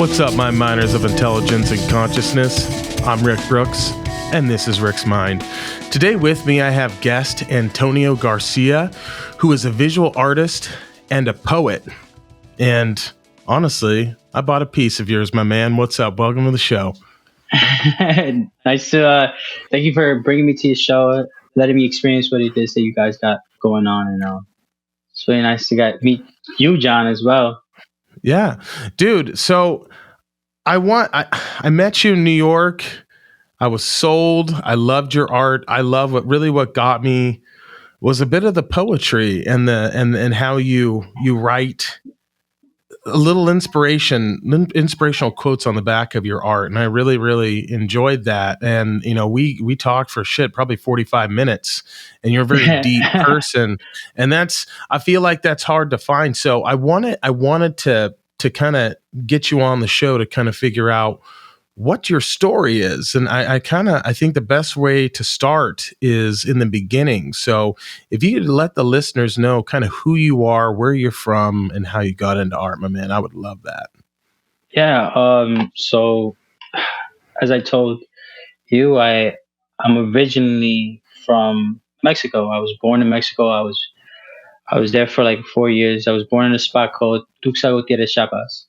What's up, my miners of intelligence and consciousness? I'm Rick Brooks, and this is Rick's Mind. Today with me, I have guest Antonio Garcia, who is a visual artist and a poet. And honestly, I bought a piece of yours, my man. What's up? Welcome to the show. Nice to thank you for bringing me to your show, letting me experience what it is that you guys got going on, and it's really nice to meet you, John, as well. Yeah, dude. So I met you in New York. I was sold. I loved your art. I love what got me was a bit of the poetry and how you write a little inspirational quotes on the back of your art. And I really, really enjoyed that. And, you know, we talked for probably 45 minutes, and you're a very deep person. And I feel like that's hard to find. So I wanted to kind of get you on the show to kind of figure out what your story is. And I think the best way to start is in the beginning. So if you could let the listeners know kind of who you are, where you're from, and how you got into art, my man, I would love that. Yeah. So as I told you, I'm originally from Mexico. I was born in Mexico. I was there for like 4 years. I was born in a spot called Tuxtla Gutierrez, Chiapas.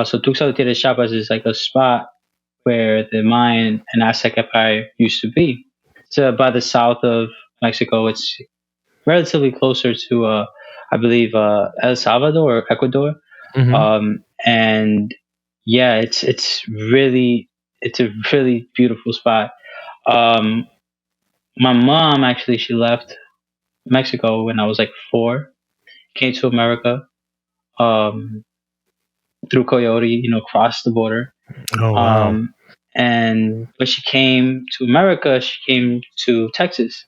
So Tuxtla Gutierrez, Chiapas is like a spot where the Mayan and Aztec Empire used to be. It's by the south of Mexico. It's relatively closer to, I believe, El Salvador or Ecuador. Mm-hmm. And yeah, it's a really beautiful spot. Um, my mom actually, she left Mexico when I was like 4, came to America um, through Coyote, crossed the border. Oh, wow. And when she came to America, she came to Texas.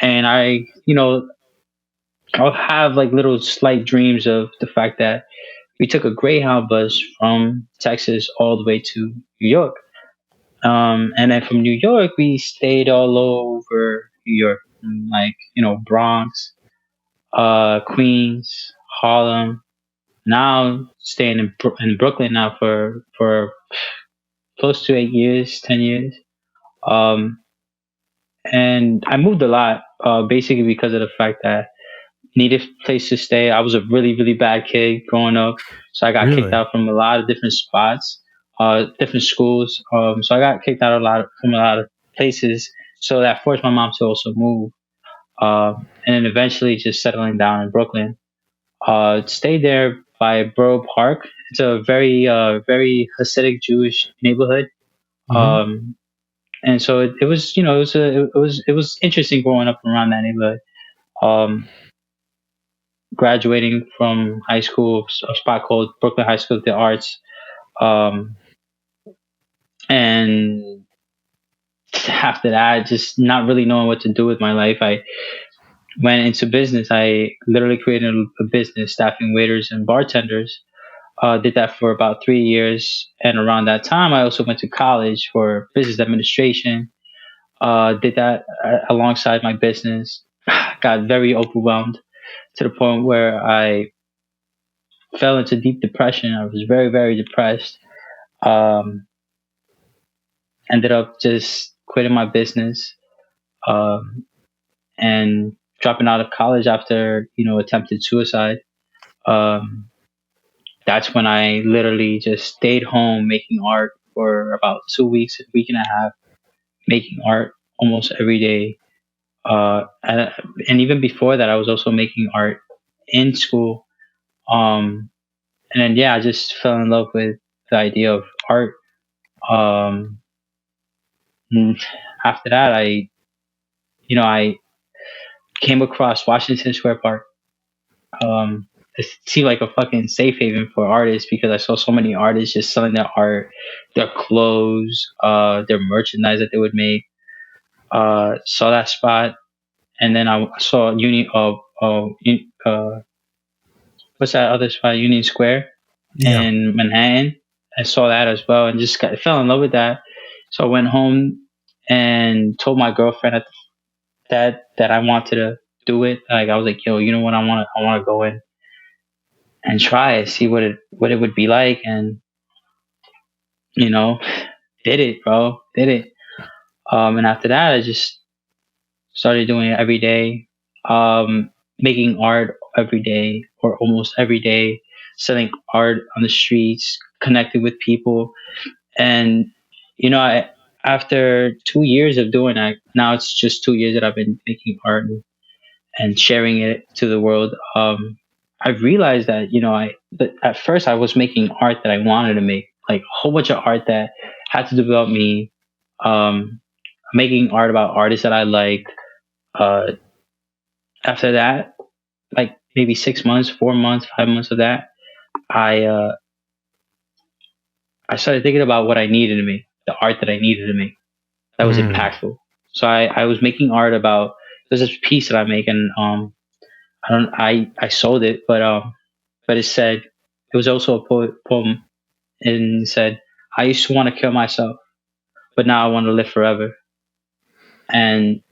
And I'll have like little slight dreams of the fact that we took a Greyhound bus from Texas all the way to New York. And then from New York, we stayed all over New York, like, Bronx, Queens, Harlem. Now staying in Brooklyn now for close to 8 years, 10 years. Um, and I moved a lot, basically because of the fact that needed a place to stay. I was a really, really bad kid growing up, so I got kicked Really? out from a lot of different spots, different schools. So I got kicked out from a lot of places. So that forced my mom to also move, and then eventually just settling down in Brooklyn. Stayed there by Borough Park. It's a very Hasidic Jewish neighborhood. Mm-hmm. Um, and so it was, it was interesting growing up around that neighborhood. Um, Graduating from high school, a spot called Brooklyn High School of the Arts, um, and after that, just not really knowing what to do with my life, I went into business. I literally created a business staffing waiters and bartenders. Did that for about 3 years, and around that time, I also went to college for business administration. Did that alongside my business. Got very overwhelmed to the point where I fell into deep depression. I was very, very depressed. Um, Ended up just quitting my business, um, and dropping out of college after, attempted suicide. Um, that's when I literally just stayed home making art for about 2 weeks, a week and a half, making art almost every day. And even before that, I was also making art in school. Um, and then, yeah, I just fell in love with the idea of art. Um, and after that, I came across Washington Square Park. It seemed like a fucking safe haven for artists because I saw so many artists just selling their art, their clothes, their merchandise that they would make. Saw that spot, and then I saw what's that other spot? Union Square Yeah. in Manhattan. I saw that as well, and fell in love with that. So I went home and told my girlfriend that I wanted to do it. Like I was like, yo, you know what? I want to go in and try it, see what it would be like. And you know, did it, bro, did it. And after that, I just started doing it every day, making art every day or almost every day, selling art on the streets, connecting with people. And, I, after 2 years of doing that, now it's just 2 years that I've been making art and sharing it to the world. I've realized that, but at first I was making art that I wanted to make, like a whole bunch of art that had to do about me, um, making art about artists that I like. Uh, After that, like maybe 6 months, 4 months, 5 months of that, I uh, I started thinking about what I needed to make, the art that I needed to make that was Mm. impactful. So I was making art about there's this piece that I make, and I sold it, but it said it was also a poem, and it said, I used to want to kill myself, but now I want to live forever. And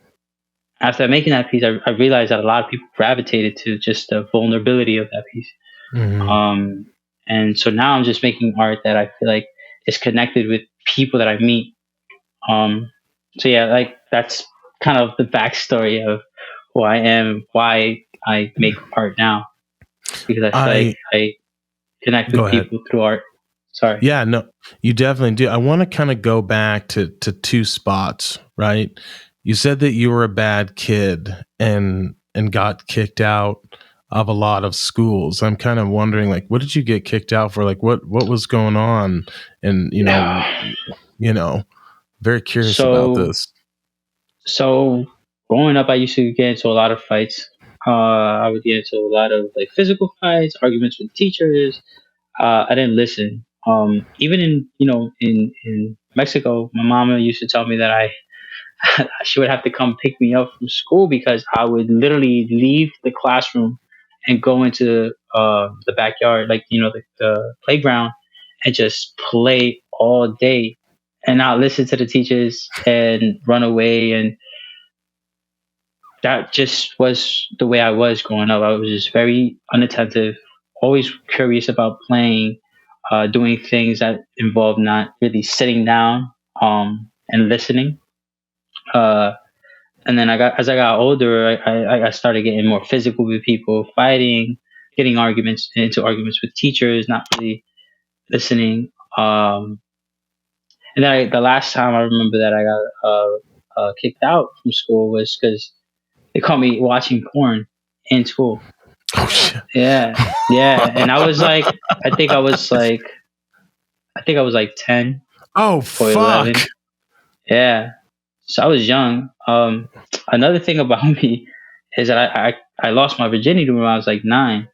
after making that piece, I realized that a lot of people gravitated to just the vulnerability of that piece. Mm. Um, and so now I'm just making art that I feel like is connected with people that I meet. Um, so yeah, like that's kind of the backstory of who I am, why I make art now, because I feel like I I connect Go with ahead. people through art. Sorry. Yeah, no, you definitely do. I want to kind of go back to two spots, right? You said that you were a bad kid and got kicked out of a lot of schools. I'm kind of wondering, like, what did you get kicked out for? Like, what was going on? And you know, very curious about So this. so growing up, I used to get into a lot of fights. I would get into a lot of like physical fights, arguments with teachers. I didn't listen. Even in in Mexico, my mama used to tell me that she would have to come pick me up from school because I would literally leave the classroom and go into the backyard, like the playground, and just play all day and not listen to the teachers and run away. And that just was the way I was growing up. I was just very unattentive, always curious about playing, doing things that involved not really sitting down and listening. Uh, and then as I got older, I started getting more physical with people, fighting, getting into arguments with teachers, not really listening. And then the last time I remember that I got kicked out from school was because they caught me watching porn in school. Oh shit. Yeah, yeah, and I was like, I think I was like, I think I was like 10 Oh or fuck. 11. Yeah, so I was young. Another thing about me is that I lost my virginity when I was like 9.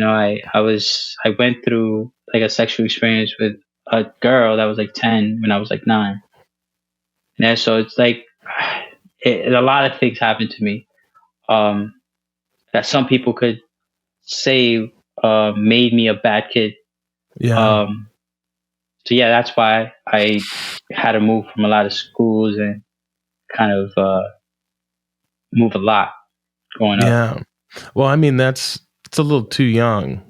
I went through like a sexual experience with a girl that was like 10 when I was like 9. Yeah, so it's like a lot of things happened to me um, that some people could say made me a bad kid. Yeah. Um, so yeah, that's why I had to move from a lot of schools and kind of move a lot growing up. Yeah. Well, I mean, it's a little too young,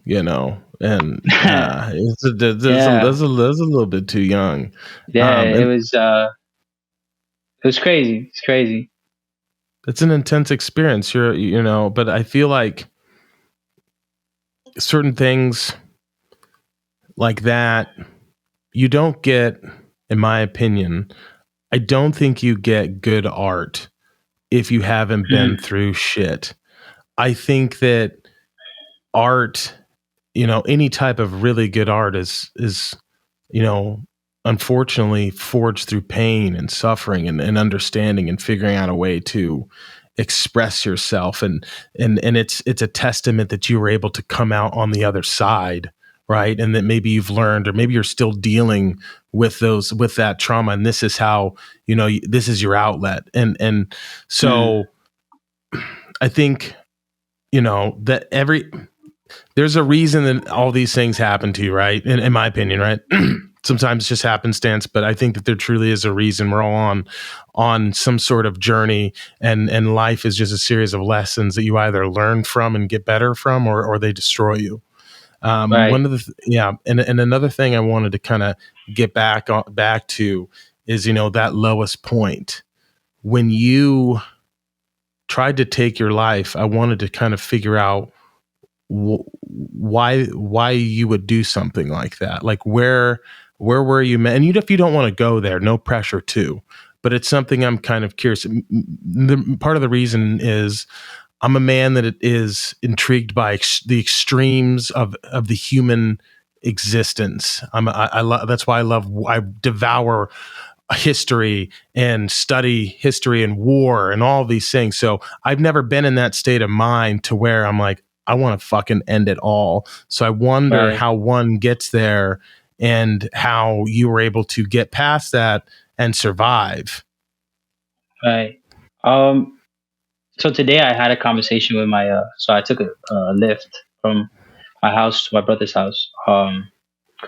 and Yeah, that's a little bit too young. yeah, And it was crazy. It's crazy. it's an intense experience. But I feel like certain things like that you don't get, in my opinion. I don't think you get good art if you haven't been Mm, through shit. I think that art, any type of really good art is you know, unfortunately forged through pain and suffering and understanding and figuring out a way to express yourself. And it's a testament that you were able to come out on the other side, right? And that maybe you've learned, or maybe you're still dealing with that trauma, and this is how, this is your outlet. And mm, so I think, that there's a reason that all these things happen to you, right? In my opinion, right? Sometimes it's just happenstance, but I think that there truly is a reason. We're all on some sort of journey, and life is just a series of lessons that you either learn from and get better from, or they destroy you. right. One of the yeah, and another thing I wanted to kind of get back to is, that lowest point when you tried to take your life. I wanted to kind of figure out why you would do something like that. Like where were you? And if you don't want to go there, no pressure too. But it's something I'm kind of curious. Part of the reason is I'm a man that is intrigued by the extremes of the human existence. I love. That's why I devour history and study history and war and all these things. So I've never been in that state of mind to where I'm like, I want to fucking end it all. So I wonder Right. how one gets there and how you were able to get past that and survive. Right. So today I had a conversation with my so I took a lift from my house to my brother's house because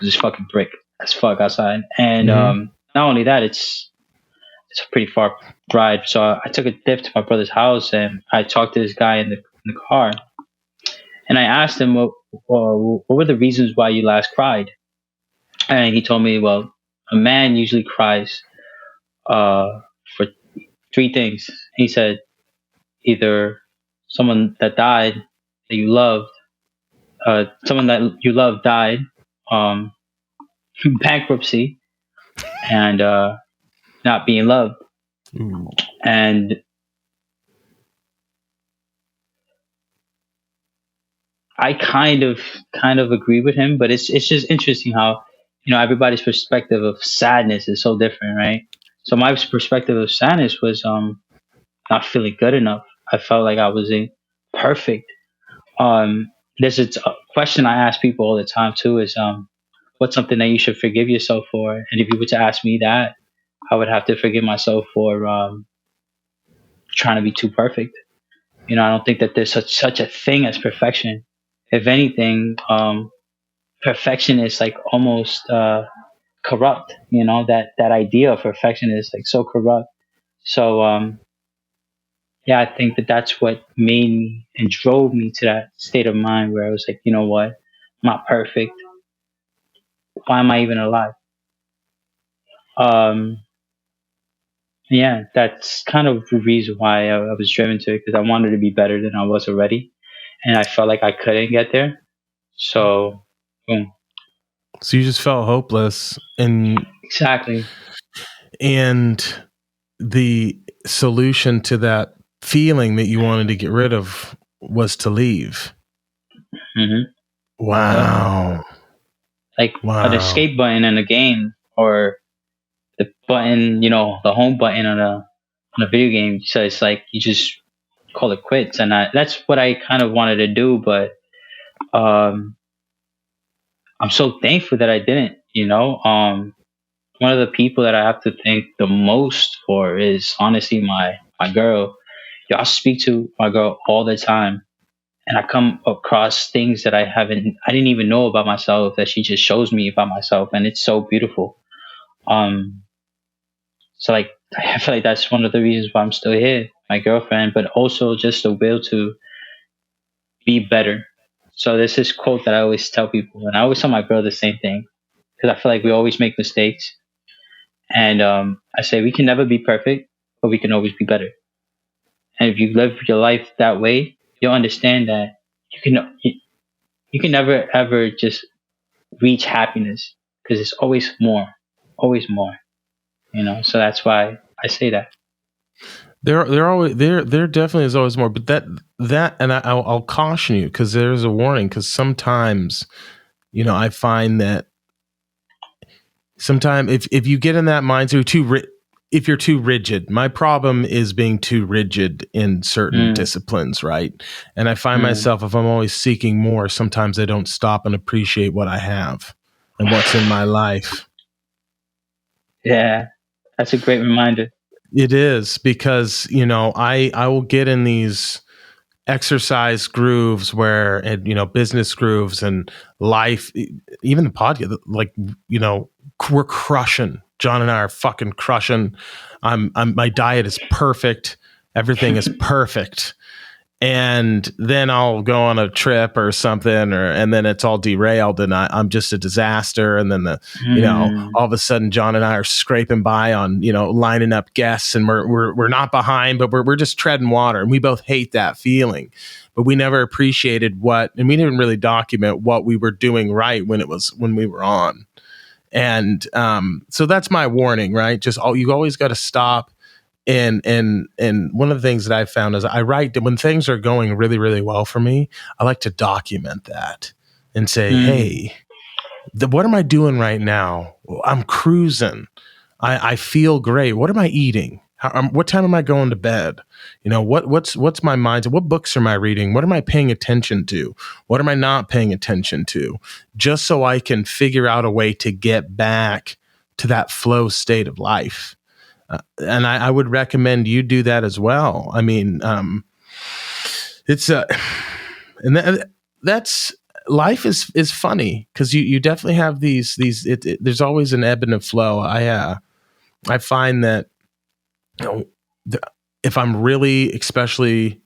it's fucking brick as fuck outside, and Mm-hmm. not only that, it's a pretty far ride. So I took a lift to my brother's house, and I talked to this guy in the car, and I asked him what were the reasons why you last cried, and he told me, well, a man usually cries for three things. He said either someone that died that you loved, someone that you love died, um, bankruptcy, and not being loved. Ooh. And I kind of agree with him, but it's just interesting how everybody's perspective of sadness is so different, right? So my perspective of sadness was not feeling good enough. I felt like I wasn't perfect. There's a question I ask people all the time too is what's something that you should forgive yourself for? And if you were to ask me that, I would have to forgive myself for trying to be too perfect. I don't think that there's such a thing as perfection. If anything, perfection is like almost corrupt. That idea of perfection is like so corrupt. So yeah, I think that that's what made me and drove me to that state of mind where I was like, you know what, I'm not perfect. Why am I even alive? Um, yeah, that's kind of the reason why I was driven to it because I wanted to be better than I was already, and I felt like I couldn't get there. So, boom. So you just felt hopeless, Exactly. and the solution to that feeling that you wanted to get rid of was to leave. hmm Yep. Wow. Like an Wow. escape button in a game or the button, the home button on a video game. So it's like you just call it quits, and that's what I kind of wanted to do, but um, I'm so thankful that I didn't. One of the people that I have to thank the most for is honestly my girl. I speak to my girl all the time, and I come across things that I didn't even know about myself that she just shows me about myself, and it's so beautiful. Um, so like I feel like that's one of the reasons why I'm still here, my girlfriend, but also just the will to be better. So there's this quote that I always tell people, and I always tell my girl the same thing because I feel like we always make mistakes, and I say we can never be perfect, but we can always be better. And if you live your life that way, you'll understand that you can never ever just reach happiness because it's always more. So that's why I say that. There definitely is always more, but and I'll caution you because there's a warning, because sometimes I find that sometimes if you get in that mindset, if you're too rigid. My problem is being too rigid in certain Mm, disciplines, right? And I find mm. myself, if I'm always seeking more, sometimes I don't stop and appreciate what I have and what's in my life. Yeah, that's a great reminder. It is, because I will get in these exercise grooves where, and business grooves and life, even the podcast, like we're crushing. John and I are fucking crushing. My diet is perfect. Everything is perfect. and then I'll go on a trip or something, and then it's all derailed, and I'm just a disaster. And then all of a sudden, John and I are scraping by on lining up guests, and we're not behind, but we're just treading water, and we both hate that feeling. But we never appreciated and we didn't really document what we were doing right when we were on. And so that's my warning, right? You always got to stop. And one of the things that I found is I write that when things are going really, really well for me, I like to document that and say, hey, what am I doing right now? I'm cruising. I feel great. What am I eating? What time am I going to bed? What's my mindset? What books am I reading? What am I paying attention to? What am I not paying attention to? Just so I can figure out a way to get back to that flow state of life. And I would recommend you do that as well. I mean, it's that's life is funny because you definitely have these there's always an ebb and a flow. I find that if I'm really especially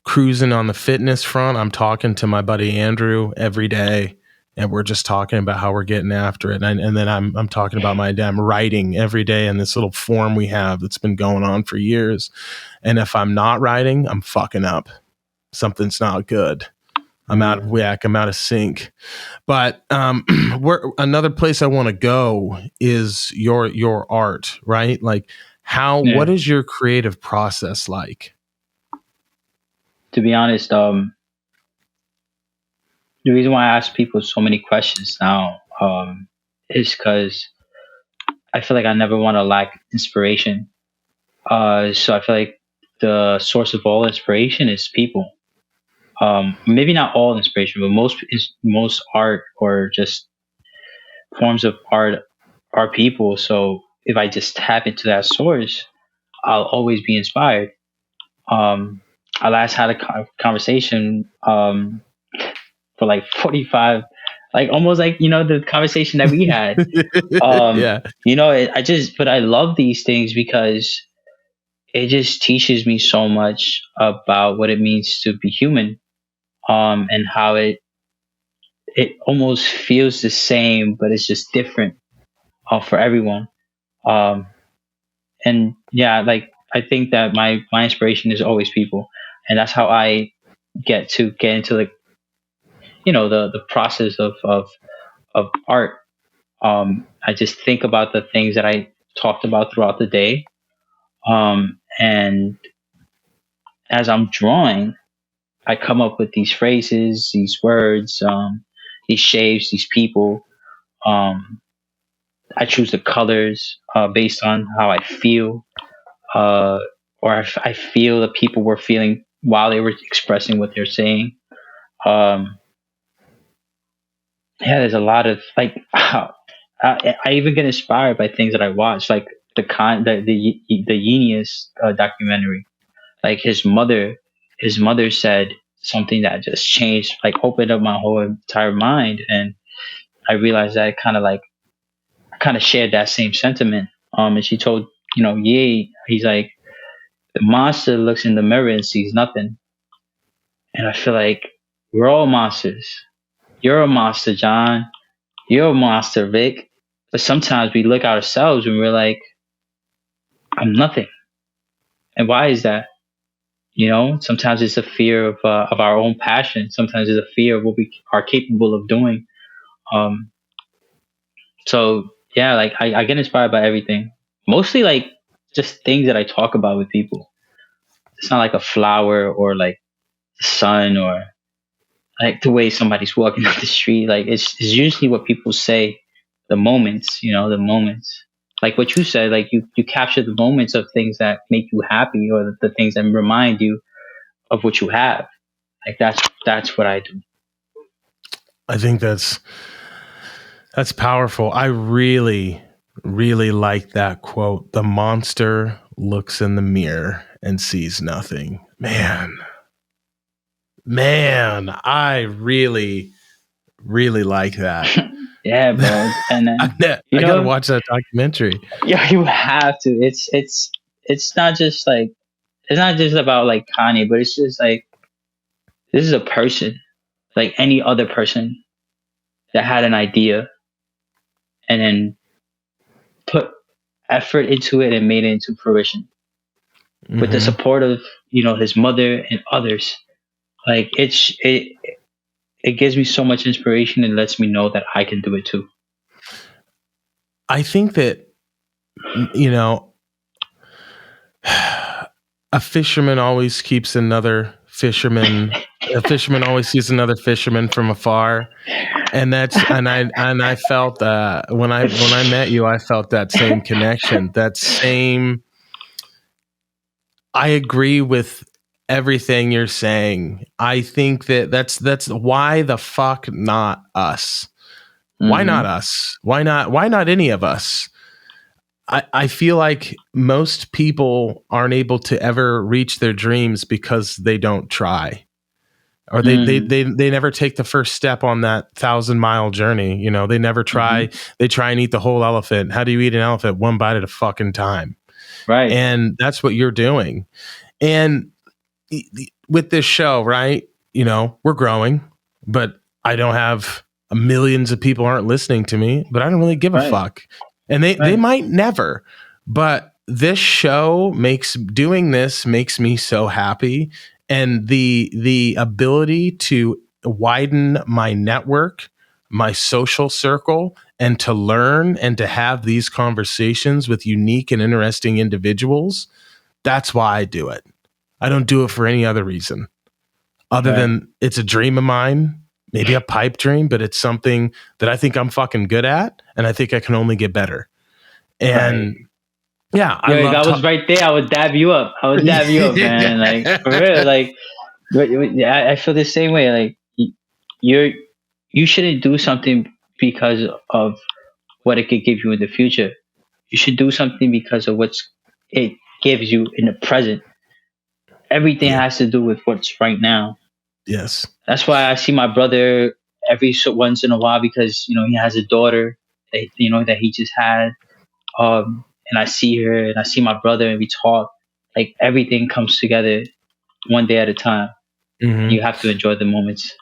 cruising on the fitness front, I'm talking to my buddy Andrew every day, and we're just talking about how we're getting after it. And then I'm talking about I'm writing every day in this little form we have that's been going on for years. And if I'm not writing, I'm fucking up. Something's not good. I'm out of whack. I'm out of sync. But another place I want to go is your art, right? Like what is your creative process like? To be honest, the reason why I ask people so many questions now is because I feel like I never want to lack inspiration. So I feel like the source of all inspiration is people. Maybe not all inspiration, but most art or just forms of art are people. So if I just tap into that source, I'll always be inspired. I last had a conversation for like 45, like almost like the conversation that we had. Yeah. But I love these things because it just teaches me so much about what it means to be human, and how it almost feels the same, but it's just different for everyone. And yeah, like I think that my inspiration is always people, and that's how I get into like the process of art. I just think about the things that I talked about throughout the day, and as I'm drawing, I come up with these phrases, these words, these shapes, these people. I choose the colors based on how I feel, or if I feel the people were feeling while they were expressing what they're saying. Yeah, there's a lot of like. I even get inspired by things that I watch, like the Genius documentary. Like his mother said something that just changed, like opened up my whole entire mind, and I realized that I kind of shared that same sentiment. And she told Ye, he's like, the monster looks in the mirror and sees nothing, and I feel like we're all monsters. You're a monster, John. You're a monster, Vic. But sometimes we look at ourselves and we're like, I'm nothing. And why is that? Sometimes it's a fear of our own passion. Sometimes it's a fear of what we are capable of doing. So yeah, like I get inspired by everything. Mostly like just things that I talk about with people. It's not like a flower or like the sun or like the way somebody's walking down the street. Like it's usually what people say, the moments, the moments. Like what you said, like you capture the moments of things that make you happy or the things that remind you of what you have. Like that's what I do. I think that's powerful. I really, really like that quote. The monster looks in the mirror and sees nothing. Man, I really, really like that. Yeah, bro. And then I gotta watch that documentary. Yeah, you have to. It's not just about like Kanye, but it's just like this is a person like any other person that had an idea and then put effort into it and made it into fruition with the Hmm. support of his mother and others. Like it gives me so much inspiration and lets me know that I can do it too. I think that, you know, a fisherman always keeps another fisherman. A fisherman always sees another fisherman from afar, and I felt when I met you, I felt that same connection, that same. I agree with everything you're saying. I think that that's why the fuck not us? Why not Hmm. us? Why not any of us? I feel like most people aren't able to ever reach their dreams because they don't try, or they never take the first step on that 1,000-mile journey. They never try. Hmm. They try and eat the whole elephant. How do you eat an elephant? One bite at a fucking time. Right. And that's what you're doing. And with this show, right? We're growing, but I don't have millions of people aren't listening to me, but I don't really give a Right. fuck. And they Right. might never, but this show doing this makes me so happy. And the ability to widen my network, my social circle, and to learn and to have these conversations with unique and interesting individuals, that's why I do it. I don't do it for any other reason other Right. than it's a dream of mine, maybe a pipe dream, but it's something that I think I'm fucking good at, and I think I can only get better. Right. And yeah, I Yo, if love I was right there, I would dab you up. I would dab you up, man. Like for real. Like I feel the same way. Like you're you shouldn't do something because of what it could give you in the future. You should do something because of what's it gives you in the present. Everything Yeah. has to do with what's right now. Yes. That's why I see my brother every once in a while because he has a daughter that that he just had. And I see her and I see my brother and we talk. Like everything comes together one day at a time. You Hmm. have to enjoy the moments.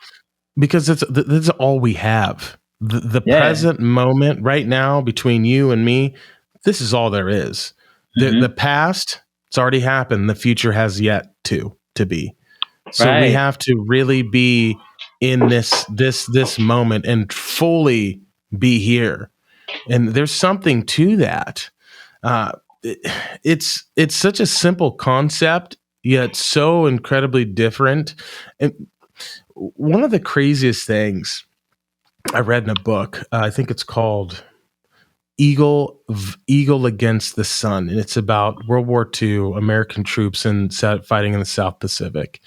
Because that's all we have. The Yeah. present moment right now between you and me, this is all there is. The Hmm. past, it's already happened. The future has yet to be. So we Right. have to really be in this moment and fully be here. And there's something to that. Uh, it's such a simple concept, yet so incredibly different. And one of the craziest things I read in a book, I think it's called Eagle Against the Sun, and it's about World War II, American troops fighting in the South Pacific.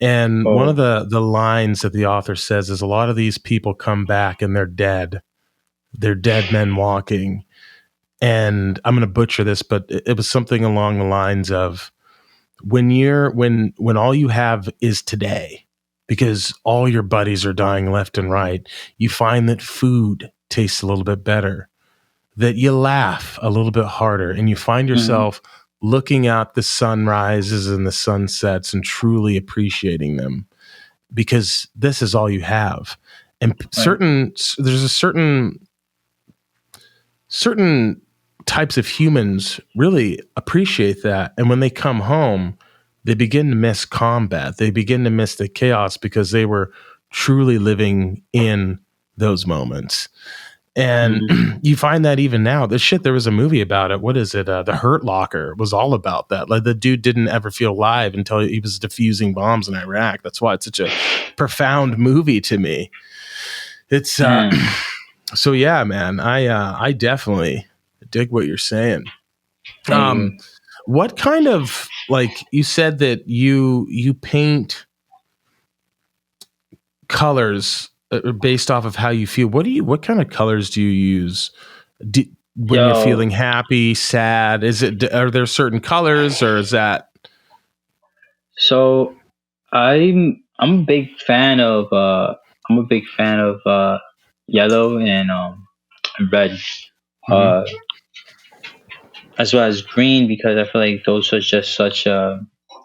And one of Oh. the lines that the author says is a lot of these people come back and they're dead. They're dead men walking. And I'm going to butcher this, but it was something along the lines of when all you have is today, because all your buddies are dying left and right, you find that food tastes a little bit better, that you laugh a little bit harder, and you find Hmm. yourself looking at the sunrises and the sunsets and truly appreciating them because this is all you have. And Right. there's a certain types of humans really appreciate that. And when they come home, they begin to miss combat. They begin to miss the chaos because they were truly living in those moments. And Hmm. you find that even now. There was a movie about it. What is it? The Hurt Locker was all about that. Like the dude didn't ever feel alive until he was defusing bombs in Iraq. That's why it's such a profound movie to me. It's Man. so yeah, man. I definitely dig what you're saying. Thank you. What kind of, like you said that you paint colors based off of how you feel. What kind of colors do you use? When you're Yo. feeling happy, sad, are there certain colors, or is that? So I'm a big fan of yellow and red. Mhm. Uh, as well as green because I feel like those are just such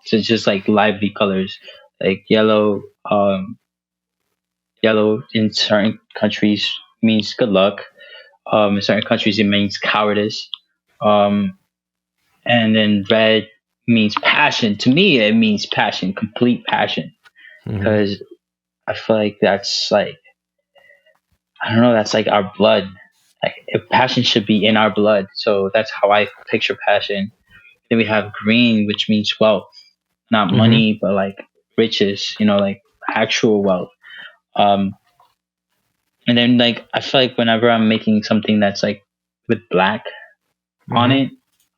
just like lively colors, like yellow. Um, Yellow in certain countries means good luck. In certain countries, it means cowardice. Um, and then red means passion. To me, it means passion, complete passion, Hmm. because I feel like that's like, I don't know, that's like our blood. Like if passion should be in our blood, so that's how I picture passion. Then we have green, which means wealth, not Hmm. money, but like riches. Like actual wealth. Um, and then like I feel like whenever I'm making something that's like with black on Hmm. it,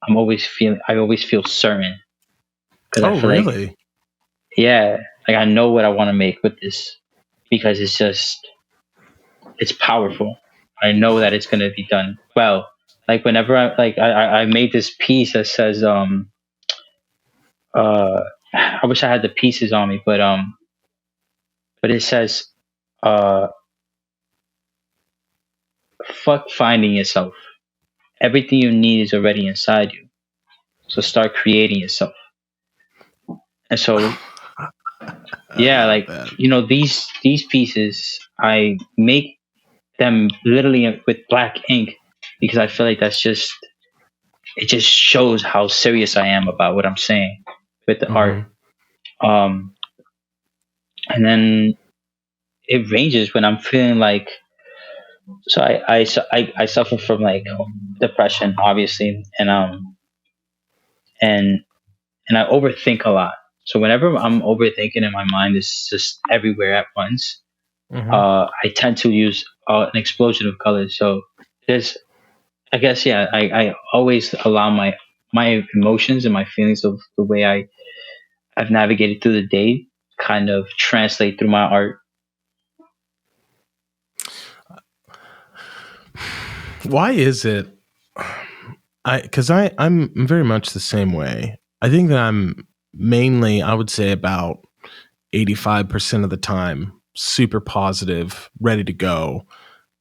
I always feel certain, because I Oh, feel like, really? yeah, like I know what I want to make with this, because it's powerful. I know that it's gonna be done well. Like whenever I made this piece that says uh I wish I had the pieces on me, but it says uh fuck finding yourself. Everything you need is already inside you. So start creating yourself. And so, yeah, I like, bet. these pieces, I make them literally with black ink, because I feel like it just shows how serious I am about what I'm saying with the art. Hmm. Um, and then it ranges when I'm feeling like, so I suffer from like depression, obviously, and and I overthink a lot. So whenever I'm overthinking and my mind is just everywhere at once, Hmm. I tend to use an explosion of colors. So there's, I guess, yeah, I always allow my emotions and my feelings of the way I've navigated through the day kind of translate through my art. Why is it? I'm very much the same way. I think that I'm mainly, I would say, about 85% of the time super positive, ready to go.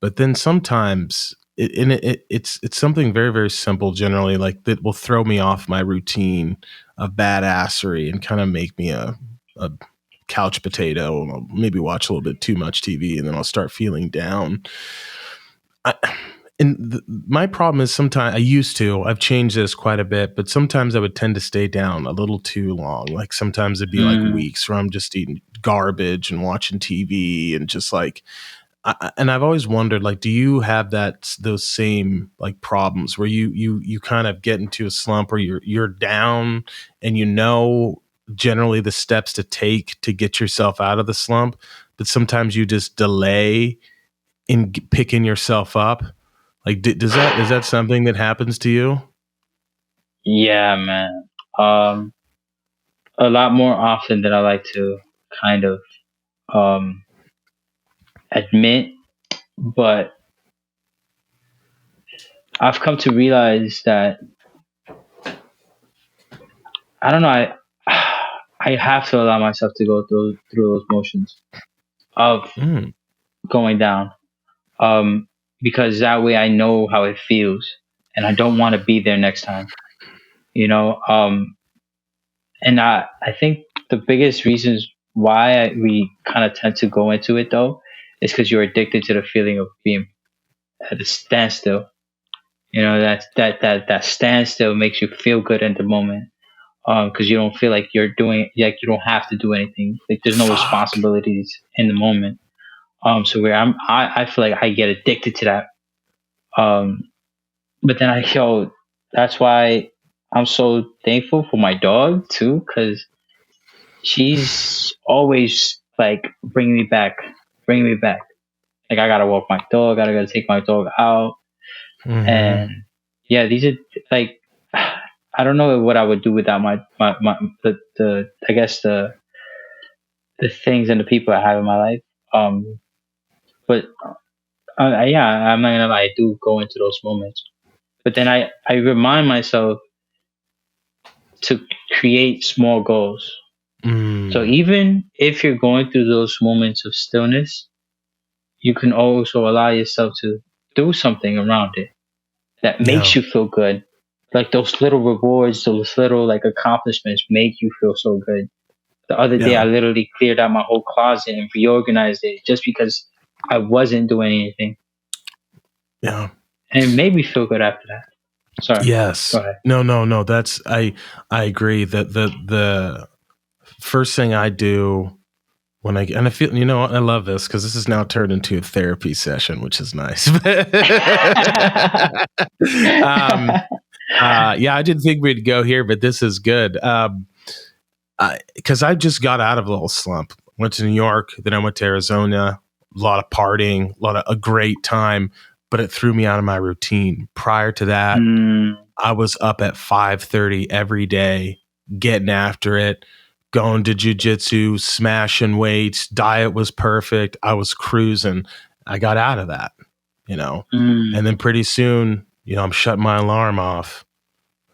But then sometimes it's something very, very simple generally, like that will throw me off my routine of badassery and kind of make me a couch potato. I'll maybe watch a little bit too much TV and then I'll start feeling down. I, my problem is sometimes I've changed this quite a bit, but sometimes I would tend to stay down a little too long. Like sometimes it'd be like Mm, weeks where I'm just eating garbage and watching TV and just like, and I've always wondered, like, do you have those same like problems where you kind of get into a slump where you're down and generally the steps to take to get yourself out of the slump, but sometimes you just delay in picking yourself up? Like, is that something that happens to you? yeah, man. Um, a lot more often than I like to kind of um admit, but I've come to realize that, I don't know. I have to allow myself to go through those motions of Mm, going down, um, because that way I know how it feels, and I don't want to be there next time. You know, and I think the biggest reasons why we kind of tend to go into it though is because you're addicted to the feeling of being at a standstill. That standstill makes you feel good at the moment, because you don't feel like you don't have to do anything. Like there's no fuck. responsibilities in the moment. So where I feel like I get addicted to that. Um, but then that's why I'm so thankful for my dog too, because she's always like bringing me back. Like I gotta walk my dog, I gotta take my dog out, and Hmm. yeah, these are like, I don't know what I would do without my the I guess the things and the people I have in my life. But yeah, I'm not gonna lie, I do go into those moments. But then I remind myself to create small goals. So Mm, even if you're going through those moments of stillness, you can also allow yourself to do something around it that makes yeah. you feel good. Like those little rewards, those little like accomplishments make you feel so good. The other day, Yeah. I literally cleared out my whole closet and reorganized it just because I wasn't doing anything. Yeah. And it made me feel good after that. Sorry. Yes. Go ahead. No. That's I agree that the first thing I do when I feel, you know, I love this because this is now turned into a therapy session, which is nice. Yeah, I didn't think we'd go here, but this is good. Because I just got out of a little slump. Went to New York, then I went to Arizona. A lot of partying, a great time, but it threw me out of my routine. Prior to that, I was up at 5:30 every day, getting after it, going to jujitsu, smashing weights. Diet was perfect. I was cruising. I got out of that, you know, and then pretty soon, you know, I'm shutting my alarm off,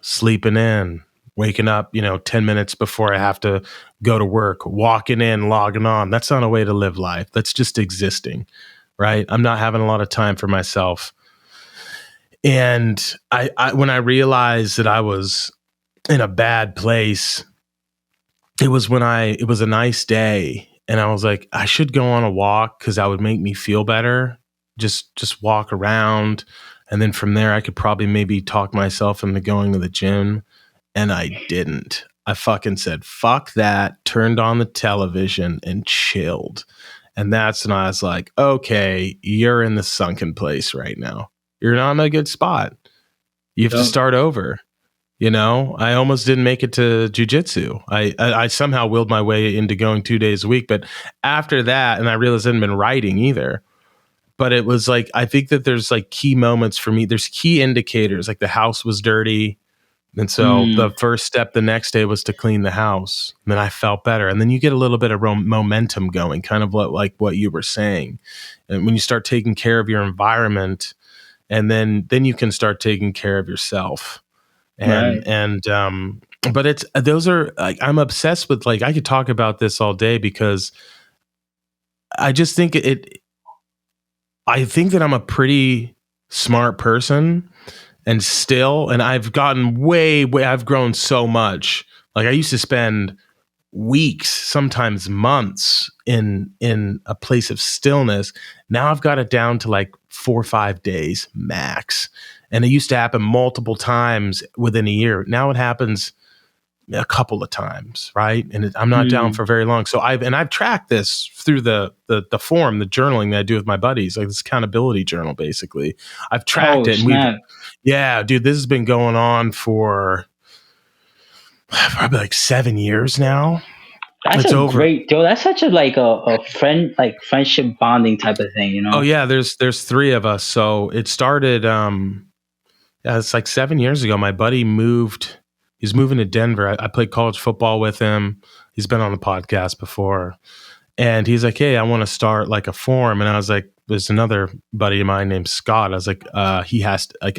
sleeping in, waking up, you know, 10 minutes before I have to go to work, walking in, logging on. That's not a way to live life. That's just existing, right? I'm not having a lot of time for myself. And I when I realized that I was in a bad place, it was it was a nice day and I was like, I should go on a walk because that would make me feel better. Just walk around. And then from there, I could probably maybe talk myself into going to the gym. And I didn't. I fucking said, fuck that, turned on the television and chilled. And that's when I was like, okay, you're in the sunken place right now. You're not in a good spot. You have to start over. You know, I almost didn't make it to jujitsu. I somehow willed my way into going 2 days a week. But after that, and I realized I hadn't been writing either. But it was like, I think that there's like key moments for me. There's key indicators, like the house was dirty. And so the first step the next day was to clean the house. And then I felt better. And then you get a little bit of momentum going, kind of like what you were saying. And when you start taking care of your environment, and then you can start taking care of yourself. And, but it's, those are like, I'm obsessed with, like, I could talk about this all day because I just think I think that I'm a pretty smart person. And I've gotten I've grown so much. Like I used to spend weeks, sometimes months in a place of stillness. Now I've got it down to like 4 or 5 days max. And it used to happen multiple times within a year. Now it happens a couple of times, right? And I'm not down for very long. So I've tracked this through the form, the journaling that I do with my buddies, like this accountability journal, basically. I've tracked it. And yeah, dude, this has been going on for probably like 7 years now. That's great, Joe. That's such a friend, like friendship bonding type of thing, you know? Oh yeah, there's 3 of us. So it started, it's like 7 years ago. My buddy he's moving to Denver. I played college football with him. He's been on the podcast before. And he's like, hey, I want to start like a forum. And I was like, there's another buddy of mine named Scott. I was like, he has to, like,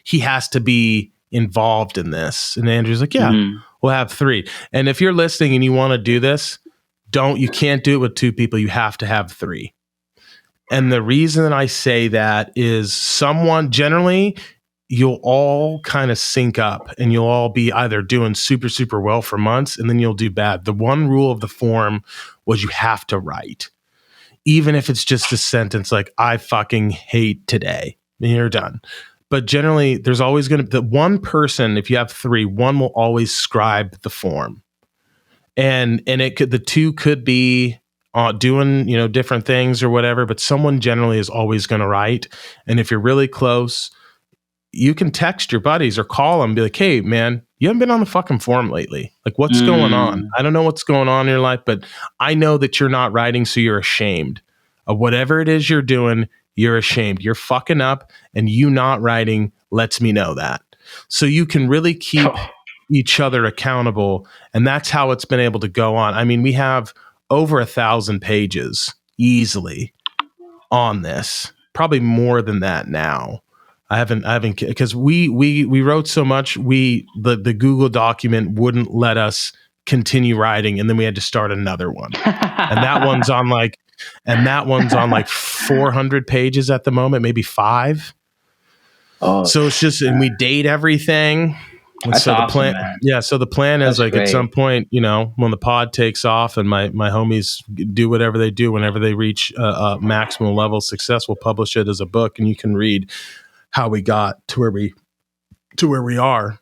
he has to be involved in this. And Andrew's like, yeah, we'll have 3. And if you're listening and you want to do this, you can't do it with 2 people. You have to have 3. And the reason that I say that is generally, you'll all kind of sync up and you'll all be either doing super, super well for months and then you'll do bad. The one rule of the forum was you have to write. Even if it's just a sentence like, I fucking hate today, and you're done. But generally, there's always going to be the one person, if you have 3, one will always scribe the form. And the 2 could be doing, you know, different things or whatever, but someone generally is always going to write. And if you're really close, you can text your buddies or call them and be like, hey, man, you haven't been on the fucking forum lately. Like, what's going on? I don't know what's going on in your life, but I know that you're not writing, so you're ashamed of whatever it is you're doing. You're ashamed. You're fucking up, and you not writing lets me know that. So you can really keep each other accountable, and that's how it's been able to go on. I mean, we have over 1,000 pages easily on this, probably more than that now. I haven't because we wrote so much, the Google document wouldn't let us continue writing, and then we had to start another one. and that one's on like 400 pages at the moment, maybe 5. So it's just, and we date everything. And That's so the awesome, plan, man. yeah. So the plan is That's like at some great. point, when the pod takes off and my homies do whatever they do, whenever they reach a maximum level of success, we'll publish it as a book, and you can read how we got to where we are.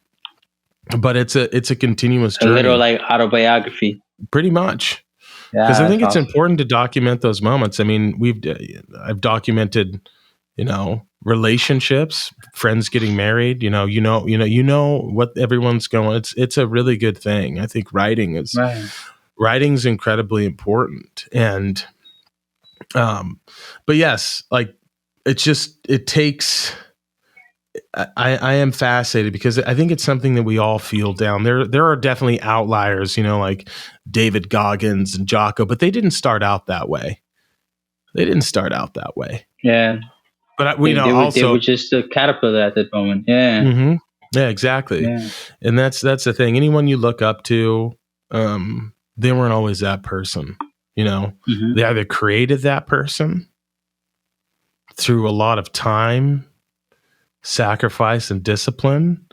But it's a continuous A little journey, like autobiography. pretty much. Because Yeah, I that's think it's awesome. important to document those moments. I mean, I've documented, relationships, friends getting married. What everyone's going. It's a really good thing. I think writing's incredibly important. And, but yes, like it takes. I am fascinated because I think it's something that we all feel down there. There are definitely outliers, like David Goggins and Jocko, but they didn't start out that way. Yeah, But we they were also just a caterpillar at that moment. Yeah, mm-hmm. Yeah, exactly. yeah. And that's the thing. Anyone you look up to, they weren't always that person. Mm-hmm. They either created that person through a lot of time, sacrifice, and discipline.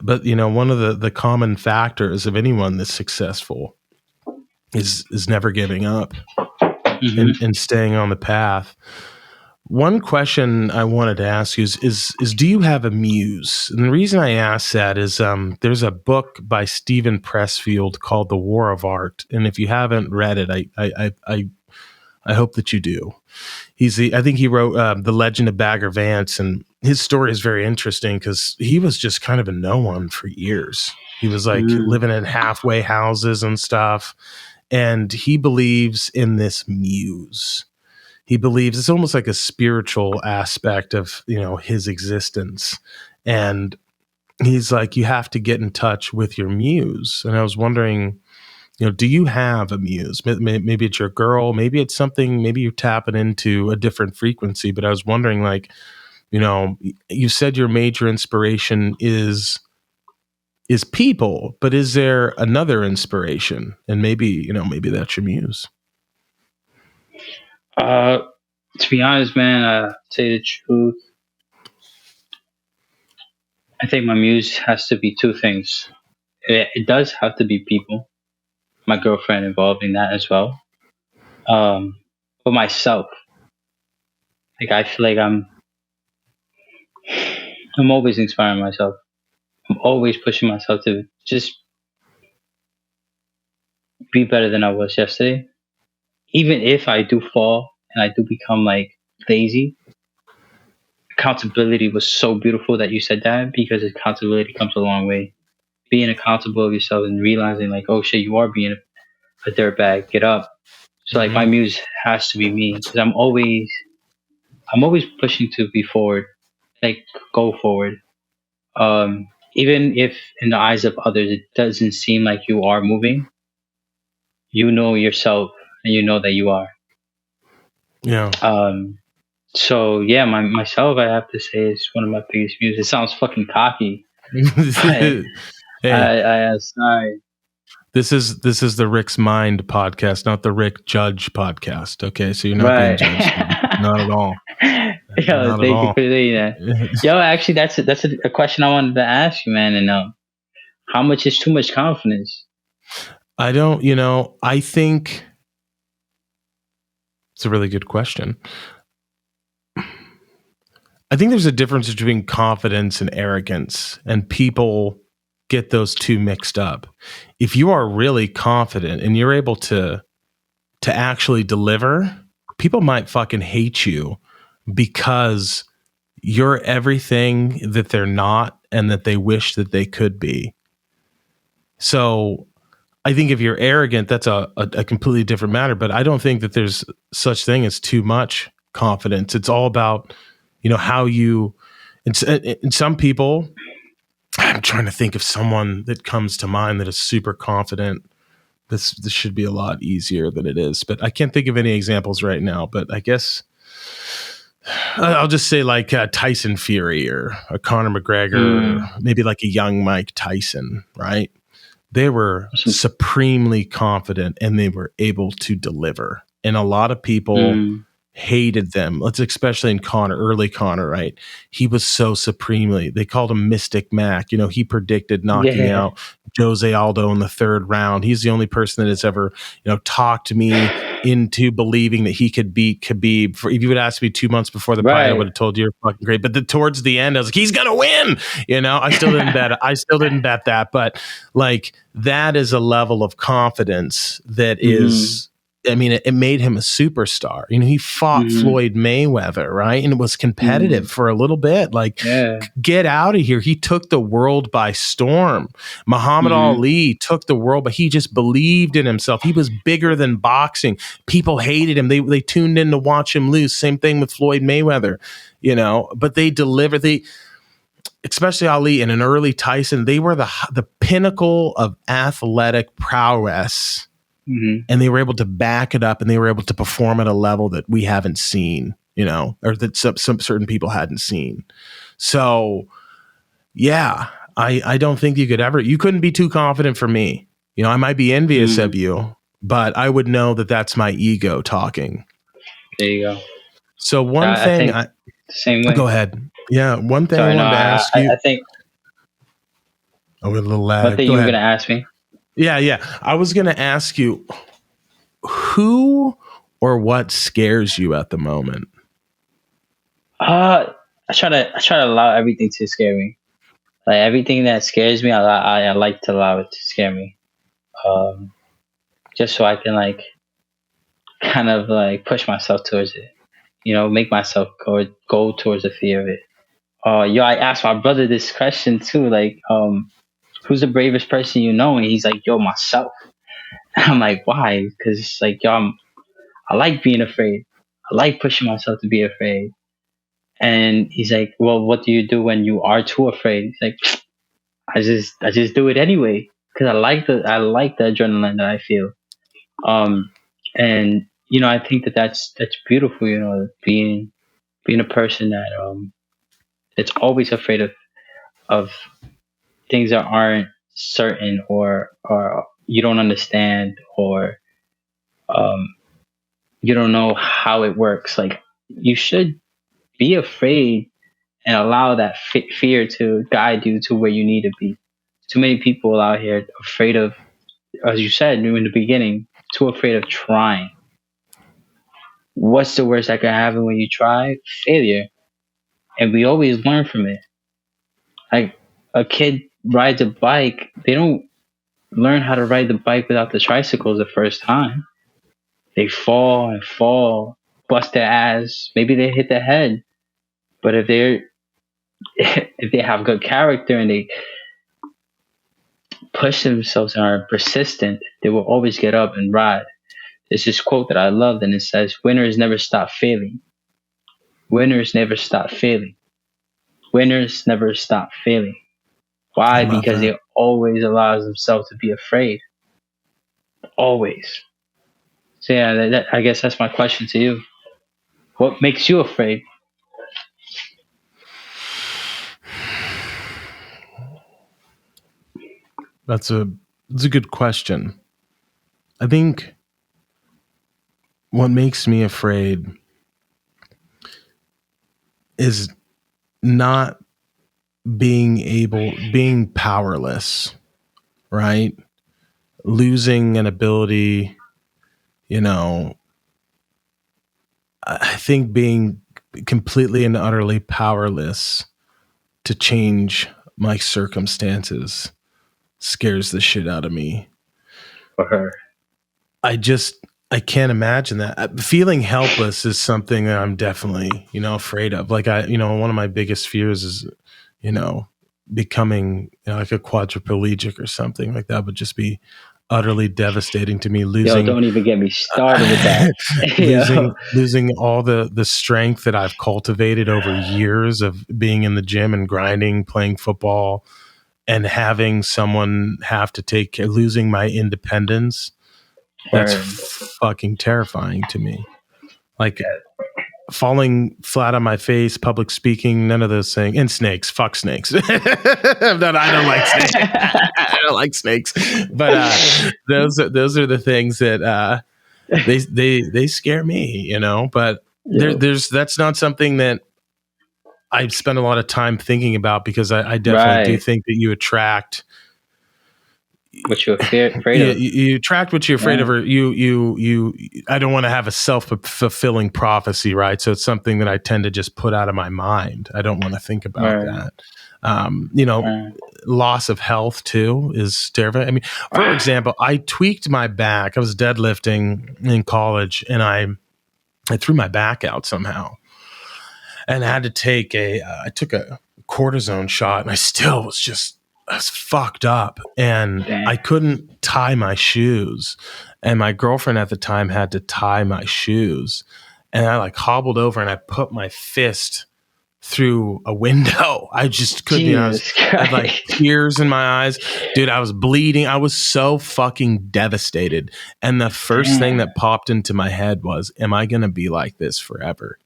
But one of the common factors of anyone that's successful is never giving up Mm-hmm. and staying on the path. One question I wanted to ask you is do you have a muse? And the reason I ask that is there's a book by Stephen Pressfield called The War of Art, and if you haven't read it, I hope that you do. I think he wrote The Legend of Bagger Vance, and his story is very interesting because he was just kind of a no one for years. He was like living in halfway houses and stuff, and he believes in this muse. He believes it's almost like a spiritual aspect of his existence, and he's like, you have to get in touch with your muse. And I was wondering, do you have a muse? Maybe it's your girl, maybe it's something, maybe you're tapping into a different frequency. But I was wondering, like, you said your major inspiration is people, but is there another inspiration? And maybe that's your muse. To be honest, man, to say the truth, I think my muse has to be two things. It does have to be people. My girlfriend involved in that as well. But myself, like I feel like I'm always inspiring myself. I'm always pushing myself to just be better than I was yesterday. Even if I do fall and I do become like lazy, accountability was so beautiful that you said that because accountability comes a long way. Being accountable of yourself and realizing like, oh shit, you are being a dirtbag. Get up. So like my muse has to be me because I'm always pushing to be forward, like go forward. Even if in the eyes of others it doesn't seem like you are moving, you know yourself and you know that you are. Yeah. So yeah, myself, I have to say, is one of my biggest views. It sounds fucking cocky. Hey, I sorry. this is the Rick's Mind podcast, not the Rick Judge podcast. Okay, so you're not being Right. judged, not at all, Yo, not at thank you all. for saying that. Yo, actually, that's a question I wanted to ask you, man. And how much is too much confidence? I don't. I think it's a really good question. I think there's a difference between confidence and arrogance, and people get those two mixed up. If you are really confident and you're able to actually deliver, people might fucking hate you because you're everything that they're not and that they wish that they could be. So I think if you're arrogant, that's a completely different matter. But I don't think that there's such thing as too much confidence. It's all about, how you, and some people, I'm trying to think of someone that comes to mind that is super confident. This should be a lot easier than it is, but I can't think of any examples right now. But I guess I'll just say like Tyson Fury or Conor McGregor, or maybe like a young Mike Tyson, right? They were supremely confident and they were able to deliver. And a lot of people hated them. Let's especially in Connor, early Connor, right? He was so supremely. They called him Mystic Mac. He predicted knocking Yeah. out Jose Aldo in the third round. He's the only person that has ever, talked me into believing that he could beat Khabib. If you would ask me 2 months before the fight, I would have told you you're fucking great. But towards the end, I was like, he's gonna win. I still didn't bet. I still didn't bet that. But like that is a level of confidence that is. I mean, it made him a superstar. He fought Floyd Mayweather, right? And it was competitive for a little bit. Like, get out of here. He took the world by storm. Muhammad Ali took the world, but he just believed in himself. He was bigger than boxing. People hated him. They tuned in to watch him lose. Same thing with Floyd Mayweather, but they delivered. Especially Ali and an early Tyson, they were the pinnacle of athletic prowess. And they were able to back it up, and they were able to perform at a level that we haven't seen, or that some certain people hadn't seen. So, yeah, I don't think you couldn't be too confident for me. I might be envious of you, but I would know that that's my ego talking. There you go. So one thing, the same way. Go ahead. Yeah, one thing I wanted to ask you. I think. Oh, a little lag. One thing you were going to ask me. Yeah. I was going to ask you, who or what scares you at the moment? I try to allow everything to scare me. Like everything that scares me, I like to allow it to scare me. Just so I can like kind of like push myself towards it. Make myself go towards the fear of it. I asked my brother this question too, like, who's the bravest person you know? And he's like, yo, myself. And I'm like, why? Because like, yo, I like being afraid. I like pushing myself to be afraid. And he's like, well, what do you do when you are too afraid? He's like, I just do it anyway because I like the adrenaline that I feel. And I think that's beautiful. Being a person that that's always afraid of things that aren't certain or you don't understand or you don't know how it works. Like you should be afraid and allow that fear to guide you to where you need to be. Too many people out here afraid of, as you said in the beginning, too afraid of trying. What's the worst that can happen when you try? Failure. And we always learn from it. Like a kid rides a bike, they don't learn how to ride the bike without the tricycles the first time. They fall and fall, bust their ass. Maybe they hit their head. But if they have good character and they push themselves and are persistent, they will always get up and ride. There's this quote that I loved, and it says, winners never stop failing. Winners never stop failing. Winners never stop failing. Why? Because they always allow themselves to be afraid. Always. So yeah, I guess that's my question to you. What makes you afraid? That's a good question. I think what makes me afraid is not being powerless, right? Losing an ability, I think being completely and utterly powerless to change my circumstances scares the shit out of me. For her. I can't imagine that. Feeling helpless is something that I'm definitely, afraid of. Like one of my biggest fears is, becoming like a quadriplegic or something like that would just be utterly devastating to me. Losing, don't even get me started with that. losing all the strength that I've cultivated over years of being in the gym and grinding, playing football, and having someone have to take care, losing my independence. That's fucking terrifying to me. Like falling flat on my face, public speaking, none of those things. And snakes, fuck snakes. I don't like snakes. I don't like snakes. But those are the things that they scare me, But Yo. That's not something that I spend a lot of time thinking about, because I definitely do Right. think that you attract What you're afraid you, of. you attract what you're afraid Yeah. of, or you I don't want to have a self-fulfilling prophecy, right? So it's something that I tend to just put out of my mind. I don't want to think about Right. that. You know, Right. loss of health too is terrifying. I mean, for example, I tweaked my back. I was deadlifting in college, and I threw my back out somehow, and I had to take I took a cortisone shot, and I was fucked up, and Damn. I couldn't tie my shoes, and my girlfriend at the time had to tie my shoes, and I like hobbled over and I put my fist through a window. I just couldn't, I Jesus had like Christ. tears in my eyes, dude. I was bleeding. I was so fucking devastated. And the first thing Damn. that popped into my head was, am I going to be like this forever?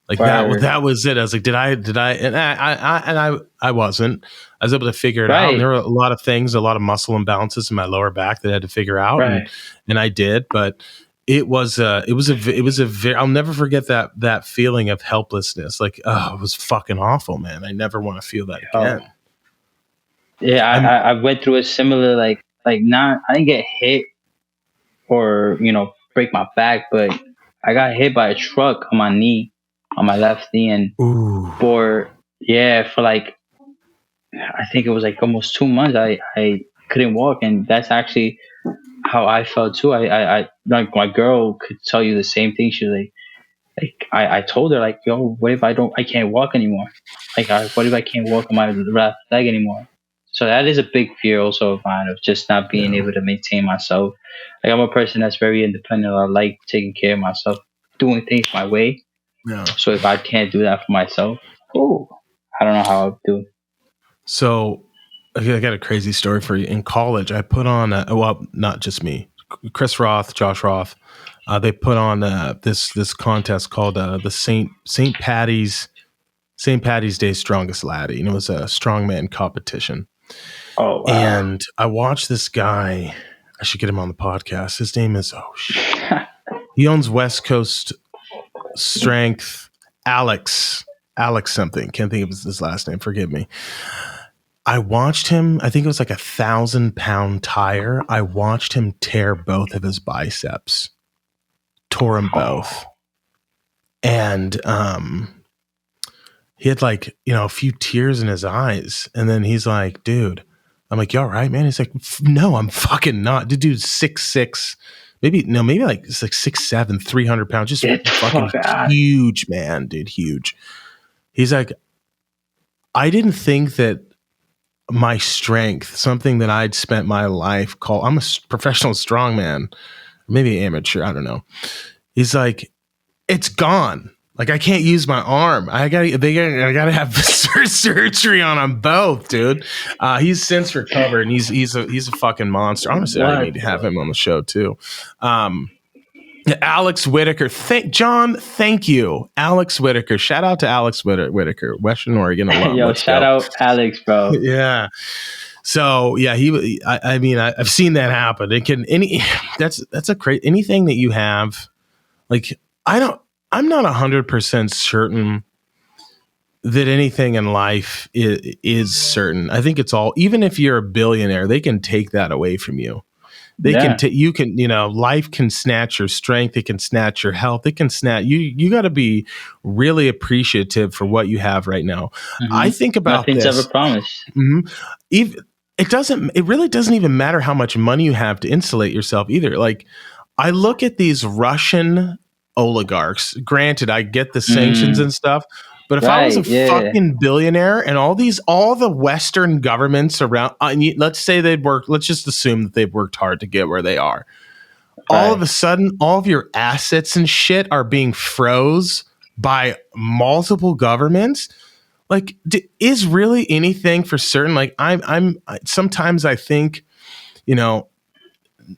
Like Right. that was it. I was like, did I, and I wasn't. I was able to figure it out. And Right. there were a lot of things, a lot of muscle imbalances in my lower back that I had to figure out. Right. And I did, but it was a very, I'll never forget that feeling of helplessness. Like, oh, it was fucking awful, man. I never want to feel that Oh. again. Yeah, I'm, I went through a similar not I didn't get hit or break my back, but I got hit by a truck on my knee, on my left knee, and ooh, for like I think it was like almost 2 months I couldn't walk, and that's actually how I felt too. I like my girl could tell you the same thing. She was I told her like, yo, what if I can't walk anymore? Like, what if I can't walk on my left leg anymore? So that is a big fear also of mine, of just not being yeah, able to maintain myself. Like, I'm a person that's very independent. I like taking care of myself, doing things my way. yeah. So if I can't do that for myself, oh, I don't know how I'll do. So I got a crazy story for you. In college, I put on, well, not just me, Chris Roth, Josh Roth. They put on this contest called the St. Patty's Day Strongest Laddie, and it was a strongman competition. Oh wow. And I watched this guy. I should get him on the podcast. His name is he owns West Coast Strength. Alex something. Can't think of his last name. Forgive me. I watched him. I think it was like 1,000-pound tire. I watched him tear both of his biceps. Tore them both. And he had like, a few tears in his eyes. And then he's like, dude, I'm like, you all right, man? He's like, no, I'm fucking not. The dude's 6'6", maybe like it's like 6'7", 300 pounds, just Get the fucking fuck out. huge, man, dude, huge. He's like, I didn't think that my strength, something that I'd spent my life I'm a professional strongman, maybe amateur, I don't know. He's like, it's gone. Like, I can't use my arm. I gotta have surgery on them both, dude. He's since recovered, and he's a fucking monster. Honestly, I need to have him on the show too. Alex Whitaker, thank you, Alex Whitaker. Shout out to Alex Whitaker, Western Oregon alum. Yo, Let's shout go. out Alex, bro. Yeah. So yeah, I mean, I've seen that happen. It can that's a crazy anything that you have. Like, I'm not 100% certain that anything in life is certain. I think it's all, even if you're a billionaire, they can take that away from you. They can life can snatch your strength. It can snatch your health. It can snatch you got to be really appreciative for what you have right now. Mm-hmm. I think about Nothing's this. ever promised. Mm-hmm. It really doesn't even matter how much money you have to insulate yourself either. Like, I look at these Russian oligarchs. Granted, I get the sanctions and stuff, but if I was a fucking billionaire and all the Western governments around, let's say let's just assume that they've worked hard to get where they are. All of a sudden, all of your assets and shit are being froze by multiple governments. Like, is really anything for certain? Like, sometimes I think,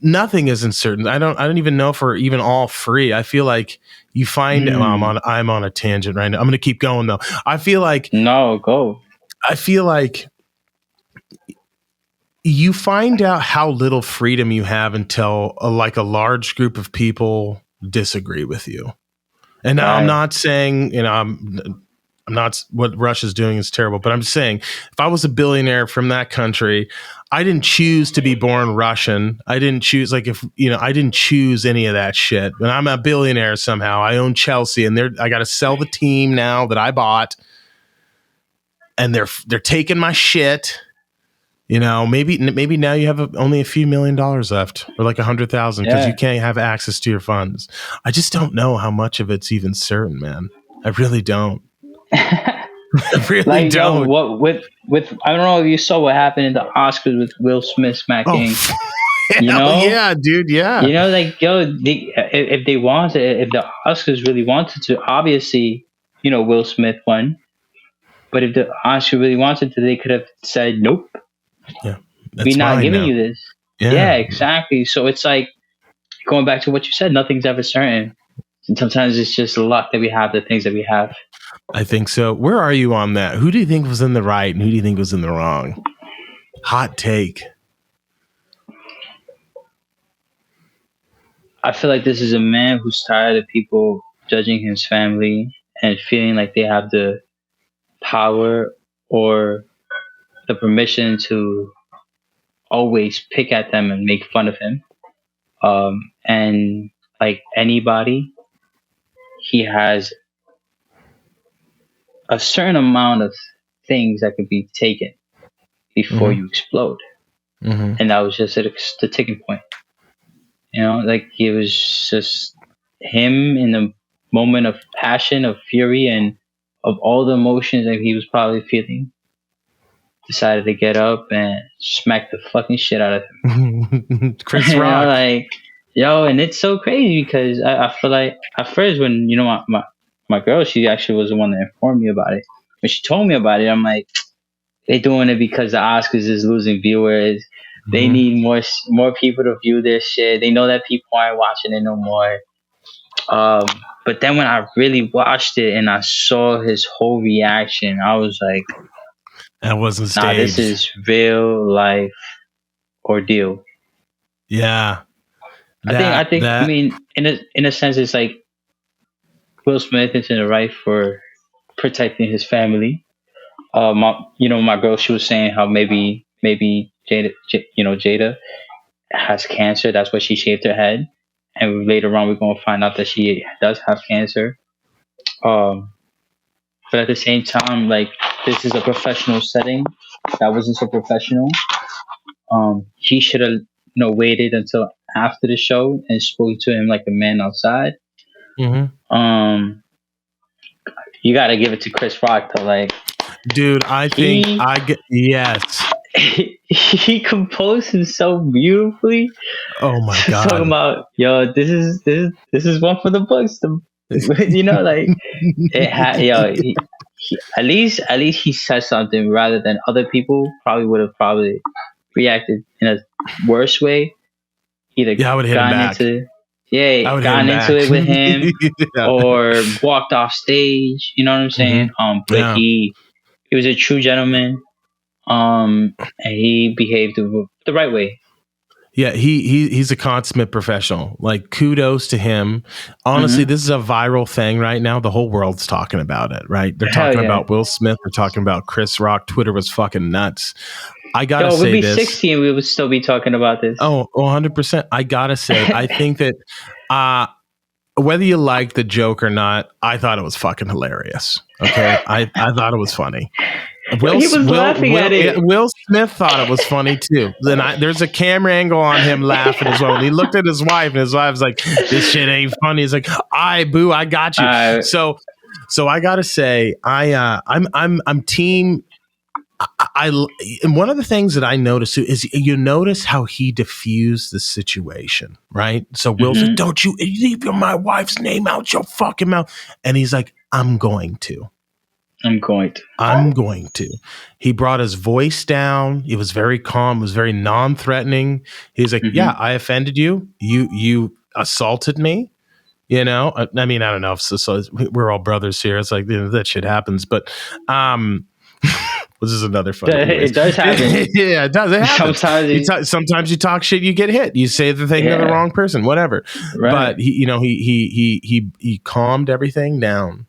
nothing isn't certain. I don't even know if we're even all free. I feel like you find I'm on a tangent right now. I'm going to keep going though. I feel like go. I feel like you find out how little freedom you have until a large group of people disagree with you. And now I'm Right. not saying, I'm not, what Russia's doing is terrible, but I'm saying if I was a billionaire from that country, I didn't choose to be born Russian. I didn't choose, like, if, I didn't choose any of that shit. But I'm a billionaire somehow. I own Chelsea, and I got to sell the team now that I bought, and they're taking my shit. Maybe now you have only a few $1,000,000 left, or like 100,000, because you can't have access to your funds. I just don't know how much of it's even certain, man. I really don't. I really Like, yo, don't. what with I don't know if you saw what happened in the Oscars with Will Smith smacking. Hell yeah, dude, yeah. Like, yo, if they wanted, if the Oscars really wanted to, obviously, Will Smith won. But if the Oscars really wanted to, they could have said, nope, Yeah, we're not giving now. you this. Yeah, exactly. So it's like, going back to what you said, nothing's ever certain. And sometimes it's just luck that we have the things that we have. I think so. Where are you on that? Who do you think was in the right and who do you think was in the wrong? Hot take. I feel like this is a man who's tired of people judging his family and feeling like they have the power or the permission to always pick at them and make fun of him. And like anybody, he has a certain amount of things that could be taken before you explode. And that was just the tipping point. Like, it was just him in the moment of passion, of fury, and of all the emotions that he was probably feeling, decided to get up and smack the fucking shit out of him. Chris Rock. And it's so crazy because I feel like at first when, my girl, she actually was the one that informed me about it. When she told me about it, I'm like, they're doing it because the Oscars is losing viewers. They need more people to view their shit. They know that people aren't watching it no more. But then when I really watched it and I saw his whole reaction, I was like, that wasn't staged. Nah, this is real life ordeal. Yeah. I think I mean, in a sense, it's like Will Smith is in the right for protecting his family. My girl, she was saying how maybe Jada has cancer. That's why she shaved her head. And later on, we're going to find out that she does have cancer. But at the same time, like, this is a professional setting. That wasn't so professional. He should have, waited until after the show and spoke to him like a man outside. You got to give it to Chris Rock, though. Like, dude, I think yes. He composed himself beautifully. Oh my god! Talking about, yo, this is one for the books. Like, it had, at least he said something rather than other people would have reacted in a worse way. Either I would hit him back. gotten into it with him, or walked off stage. You know what I'm saying? But he was a true gentleman. And he behaved the right way. Yeah, he's a consummate professional. Like, kudos to him. Honestly, this is a viral thing right now. The whole world's talking about it, right? They're talking about Will Smith. They're talking about Chris Rock. Twitter was fucking nuts. I gotta say, we'd be 60 and we would still be talking about this. Oh, 100%. I gotta say, I think that whether you like the joke or not, I thought it was fucking hilarious. Okay, I thought it was funny. He was laughing at it. Will Smith thought it was funny too. Then there's a camera angle on him laughing as well. And he looked at his wife, and his wife's like, "This shit ain't funny." He's like, boo, I got you." So I gotta say, I'm team. And one of the things that I noticed too is you notice how he diffused the situation, right? So Will's like, "Don't you leave my wife's name out your fucking mouth," and he's like, "I'm going to." He brought his voice down. He was very calm. Was very non-threatening. He's like, "Yeah, I offended you. You assaulted me. I mean, I don't know if so we're all brothers here. It's like, that shit happens, but Which is another funny voice. It does happen. Yeah, it does. It happens. Sometimes you talk shit, you get hit. You say the thing to the wrong person, whatever. Right. But he calmed everything down,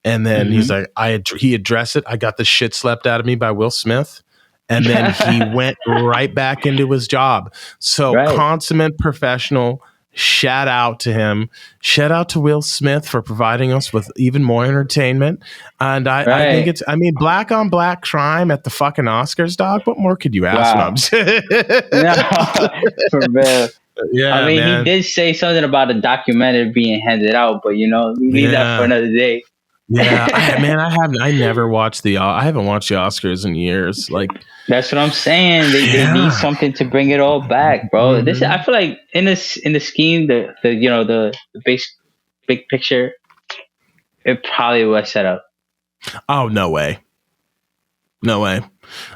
and then he's like, he addressed it. I got the shit slapped out of me by Will Smith, and then he went right back into his job. So consummate professional. Shout out to him. Shout out to Will Smith for providing us with even more entertainment. And I think black on black crime at the fucking Oscars, dog. What more could you ask? Wow. No, for real. Yeah, I mean, man. he did say something about a documentary being handed out, but we leave that for another day. Yeah, I never watched I haven't watched the Oscars in years. Like, that's what I'm saying. They need something to bring it all back, bro. This I feel like in the scheme, the big picture, it probably was set up. Oh, no way. No way.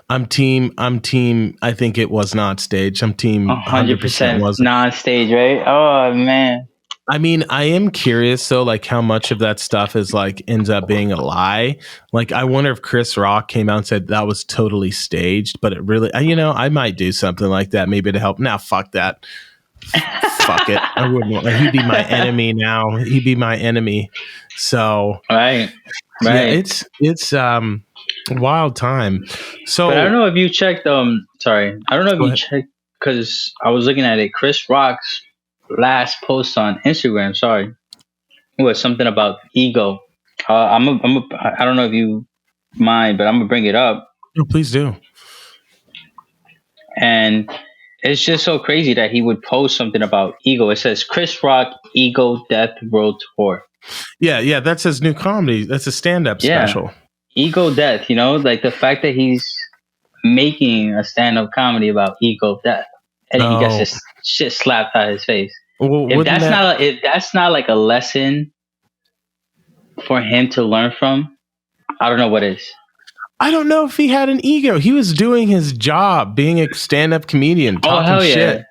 I'm team. I think it was not staged. I'm team 100% non-stage, right? Oh man. I mean, I am curious though, like how much of that stuff is like ends up being a lie. Like, I wonder if Chris Rock came out and said that was totally staged, but it really, I might do something like that maybe to help. Now, fuck that. Fuck it. I wouldn't. He'd be my enemy now. He'd be my enemy. So right. Yeah, it's a wild time. So, but I don't know if you checked. Sorry, I don't know if you checked because I was looking at it. Chris Rock's last post on Instagram, it was something about ego. I don't know if you mind, but I'm gonna bring it up. No, please do. And it's just so crazy that he would post something about ego. It says Chris Rock Ego Death World Tour. Yeah, that's his new comedy. That's a stand-up special. Ego death, like the fact that he's making a stand-up comedy about ego death, and he gets his shit slapped out of his face. Well, if that's not like a lesson for him to learn from, I don't know what is. I don't know if he had an ego. He was doing his job, being a stand-up comedian, talking shit.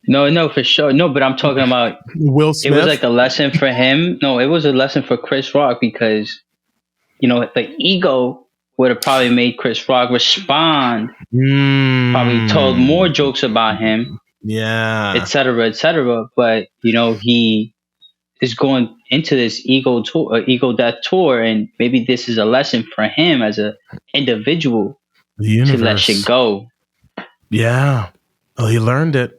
No, for sure. No, but I'm talking about Will Smith. It was like a lesson for him. No, it was a lesson for Chris Rock because, the ego would have probably made Chris Rock respond. Probably told more jokes about him. Yeah. Et cetera, et cetera. But, he is going into this ego death tour, and maybe this is a lesson for him as an individual to let shit go. Yeah. Well, he learned it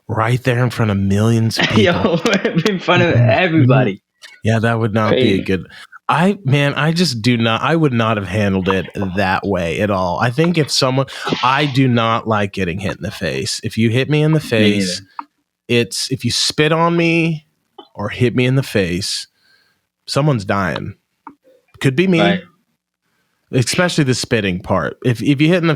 right there in front of millions of people. In front of everybody. Yeah, that would not be a good... I would not have handled it that way at all. I think I do not like getting hit in the face. If you hit me in the face, if you spit on me or hit me in the face, someone's dying. Could be me. Right. Especially the spitting part. If you hit me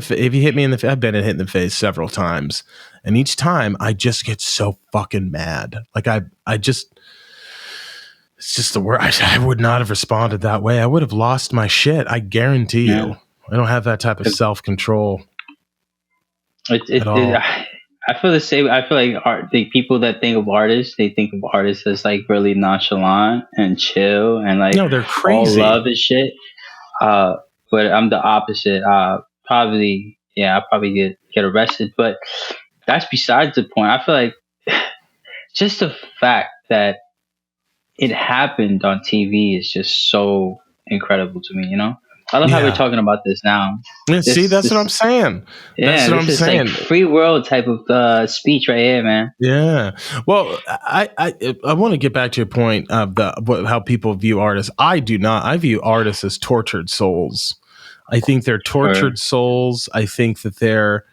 in the face, I've been hit in the face several times, and each time I just get so fucking mad. Like it's just the word. I would not have responded that way. I would have lost my shit. I guarantee you. I don't have that type of self-control at all. I feel the same. I feel like the people that think of artists, they think of artists as like really nonchalant and chill and like no, they're crazy. All love and shit. But I'm the opposite. I'll probably get arrested. But that's besides the point. I feel like just the fact that it happened on TV is just so incredible to me, I love how we're talking about this now. Yeah, that's what I'm saying. Yeah, that's what I'm saying. Like free world type of speech right here, man. Yeah. Well, I want to get back to your point of how people view artists. I do not. I view artists as tortured souls. I think they're tortured souls. I think that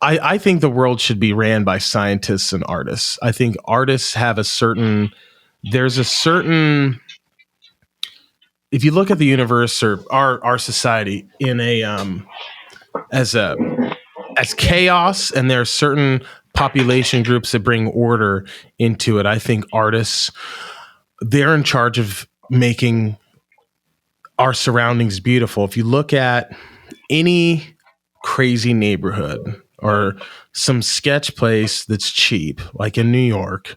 I think the world should be ran by scientists and artists. I think artists have there's a certain, if you look at the universe or our society in as chaos, and there are certain population groups that bring order into it, I think artists, they're in charge of making our surroundings beautiful. If you look at any crazy neighborhood or some sketch place that's cheap, like in New York,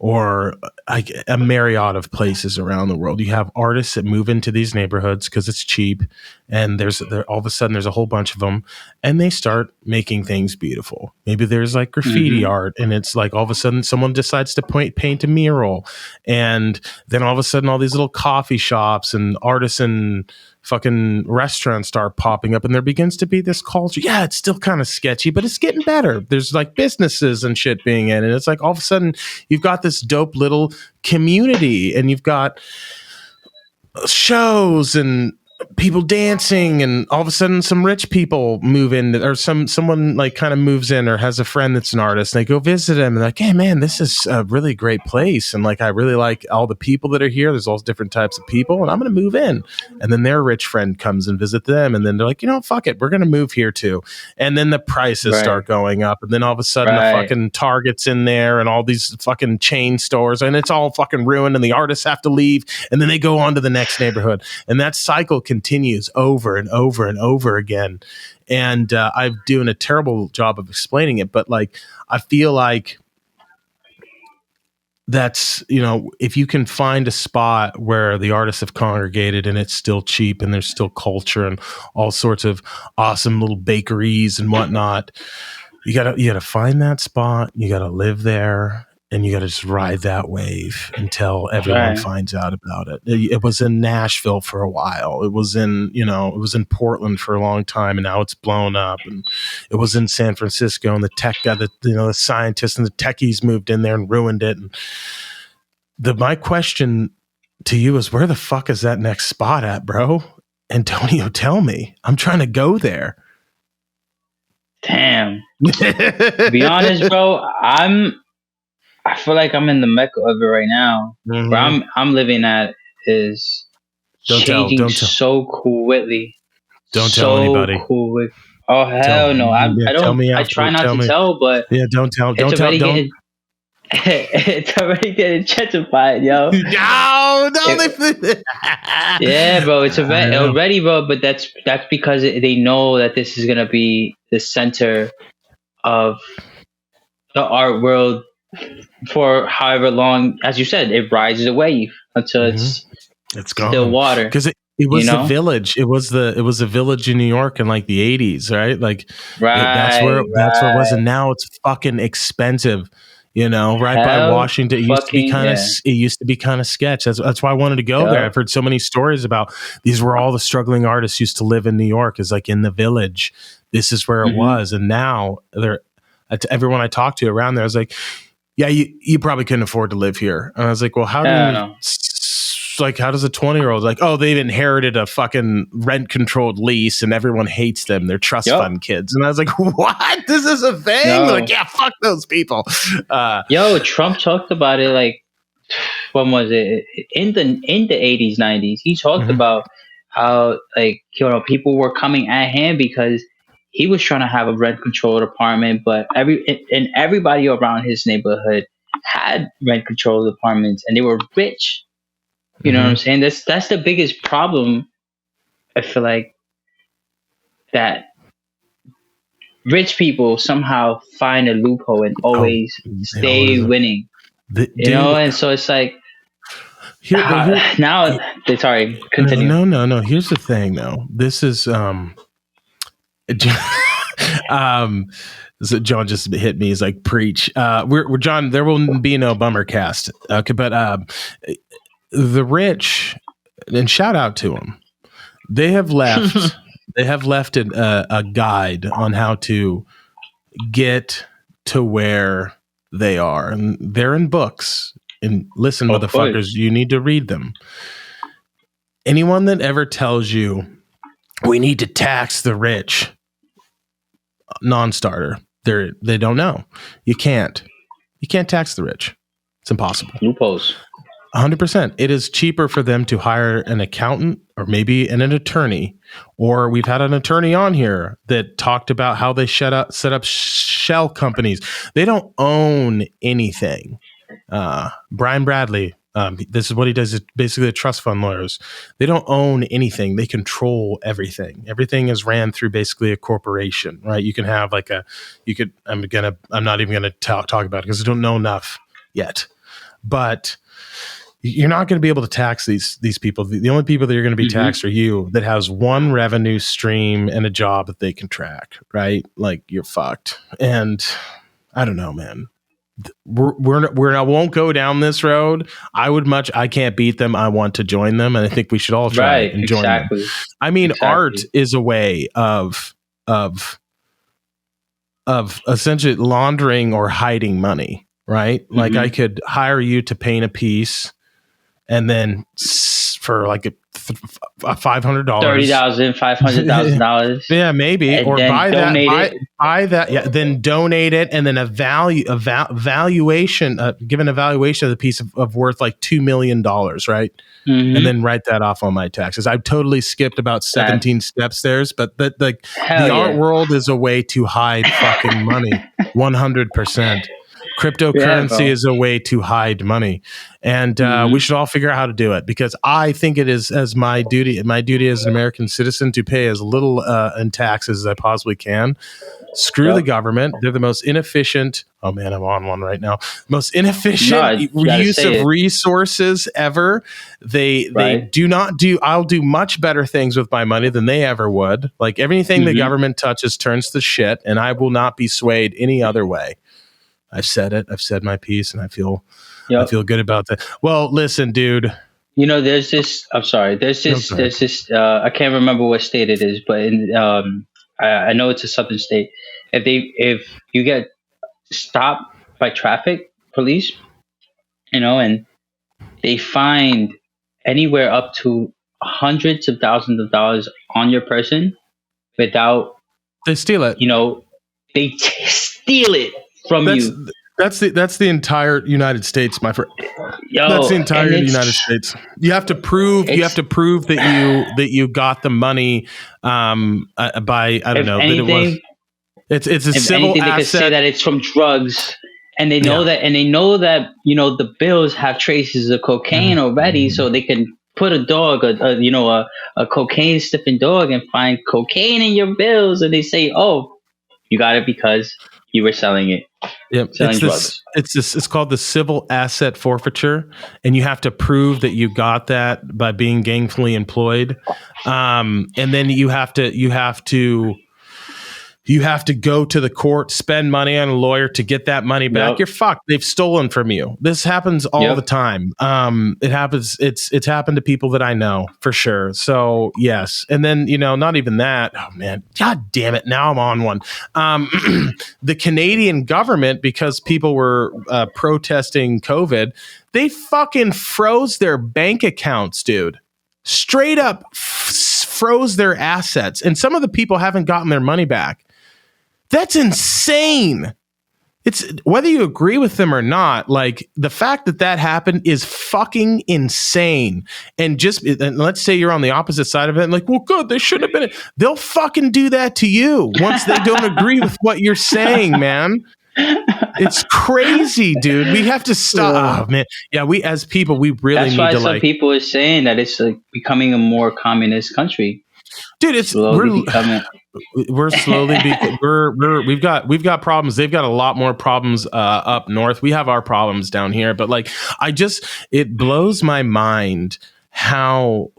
or like a myriad of places around the world. You have artists that move into these neighborhoods because it's cheap, and all of a sudden there's a whole bunch of them, and they start making things beautiful. Maybe there's like graffiti Mm-hmm. art, and it's like all of a sudden someone decides to paint a mural, and then all of a sudden all these little coffee shops and artisan fucking restaurants start popping up, and there begins to be this culture. Yeah, it's still kind of sketchy, but it's getting better. There's like businesses and shit being in, and it's like all of a sudden you've got this dope little community, and you've got shows and people dancing, and all of a sudden some rich people move in, or someone like kind of moves in or has a friend that's an artist, and they go visit him and like, hey man, this is a really great place, and like I really like all the people that are here. There's all different types of people, and I'm gonna move in. And then their rich friend comes and visit them, and then they're like, fuck it, we're gonna move here too. And then the prices start going up, and then all of a sudden the fucking Target's in there and all these fucking chain stores, and it's all fucking ruined, and the artists have to leave, and then they go on to the next neighborhood, and that cycle continues over and over and over again. And I'm doing a terrible job of explaining it, but like I feel like that's, if you can find a spot where the artists have congregated and it's still cheap and there's still culture and all sorts of awesome little bakeries and whatnot, you gotta find that spot, you gotta live there, and you got to just ride that wave until everyone finds out about it. It was in Nashville for a while. It was in, it was in Portland for a long time, and now it's blown up. And it was in San Francisco, and the tech guy, the scientists and the techies moved in there and ruined it. And my question to you is, where the fuck is that next spot at, bro? Antonio, tell me. I'm trying to go there. Damn. To be honest, bro, I feel like I'm in the mecca of it right now. Mm-hmm. Where I'm living at is changing so quickly. Don't tell anybody. Quick. Oh hell no! I don't. I try not to tell, but yeah, don't tell. It's already getting gentrified, yo. Yeah, bro. It's already, bro. But that's because they know that this is gonna be the center of the art world for however long. As you said, it rides a wave until it's gone. Still water. Because it was the village. It was a village in New York in like the 80s, right? Like that's where it was, and now it's fucking expensive. By Washington, it used to be kind of sketch. That's why I wanted to go there. I've heard so many stories about these were all the struggling artists used to live in New York, is like in the village. This is where it was, and now everyone I talked to around there, I was like, yeah, you probably couldn't afford to live here. And I was like, well, how does a 20-year-old like, oh, they've inherited a fucking rent-controlled lease and everyone hates them. They're trust fund kids. And I was like, what? This is a thing? No. Like, yeah, fuck those people. Trump talked about it like, when was it? In the 80s, 90s. He talked about how like, people were coming at him because he was trying to have a rent-controlled apartment, but everybody around his neighborhood had rent-controlled apartments and they were rich. You know what I'm saying? That's the biggest problem. I feel like that rich people somehow find a loophole and always stay winning. And so it's like now. Sorry, continue. No. Here's the thing, though. This is so John just hit me. He's like, preach. We're John. There will be no bummer cast. Okay, but the rich, and shout out to them. They have left. They have left a guide on how to get to where they are, and they're in books. And listen, motherfuckers, you need to read them. Anyone that ever tells you we need to tax the rich, non-starter. They don't know. You can't tax the rich. It's impossible. Loopholes. 100%. It is cheaper for them to hire an accountant or maybe an attorney. Or we've had an attorney on here that talked about how they set up shell companies. They don't own anything. Brian Bradley, this is what he does. Is basically the trust fund lawyers. They don't own anything. They control everything. Everything is ran through basically a corporation, right? You can have I'm not even gonna talk about it because I don't know enough yet. but you're not going to be able to tax these people. The only people that you're going to be taxed are you that has one revenue stream and a job that they can track, right? Like you're fucked. And I don't know, man. I won't go down this road. I can't beat them. I want to join them. And I think we should all try and join them. I mean, art is a way of essentially laundering or hiding money, right? Like I could hire you to paint a piece and then for like $500, $30,000, $500,000. Yeah, maybe, or buy that. Yeah, then donate it, and then valuation, give an evaluation of the piece of worth like $2 million, right? And then write that off on my taxes. I totally skipped about 17 steps there, but the art world is a way to hide fucking money, 100%. Cryptocurrency is a way to hide money, and we should all figure out how to do it, because I think it is as my duty as an American citizen to pay as little in taxes as I possibly can. Screw the government. They're the most inefficient. Oh man, I'm on one right now. Most inefficient use of resources ever. They do not do. I'll do much better things with my money than they ever would. Like everything the government touches turns to shit, and I will not be swayed any other way. I've said it. I've said my piece, and I feel good about that. Well, listen, dude. You know, there's this. I'm sorry. There's this. I can't remember what state it is, but I know it's a southern state. If you get stopped by traffic police, and they find anywhere up to hundreds of thousands of dollars on your person without, they steal it. They steal it from you. That's the entire United States, my friend. That's the entire United States. You have to prove that you got the money by I don't know. Anything, it's a civil asset. They could say that it's from drugs, and they know that, the bills have traces of cocaine already, so they can put a dog, a cocaine sniffing dog, and find cocaine in your bills, and they say, "Oh, you got it because you were selling it." Yep. It's called the civil asset forfeiture, and you have to prove that you got that by being gainfully employed, and then you have to go to the court, spend money on a lawyer to get that money back. You're fucked. They've stolen from you. This happens all the time. It happens. It's happened to people that I know for sure. So yes. And then, not even that. Oh man, God damn it. Now I'm on one. The Canadian government, because people were protesting COVID, they fucking froze their bank accounts, dude. Straight up froze their assets. And some of the people haven't gotten their money back. That's insane. It's whether you agree with them or not, like the fact that happened is fucking insane. And let's say you're on the opposite side of it and like, well, good, they shouldn't have been. They'll fucking do that to you once they don't agree with what you're saying, man. It's crazy, dude. We have to stop. Oh, man. Yeah, we as people, we really need to That's why some people are saying that it's like becoming a more communist country. Dude, we're slowly we've got problems. They've got a lot more problems up north. We have our problems down here, but like it blows my mind how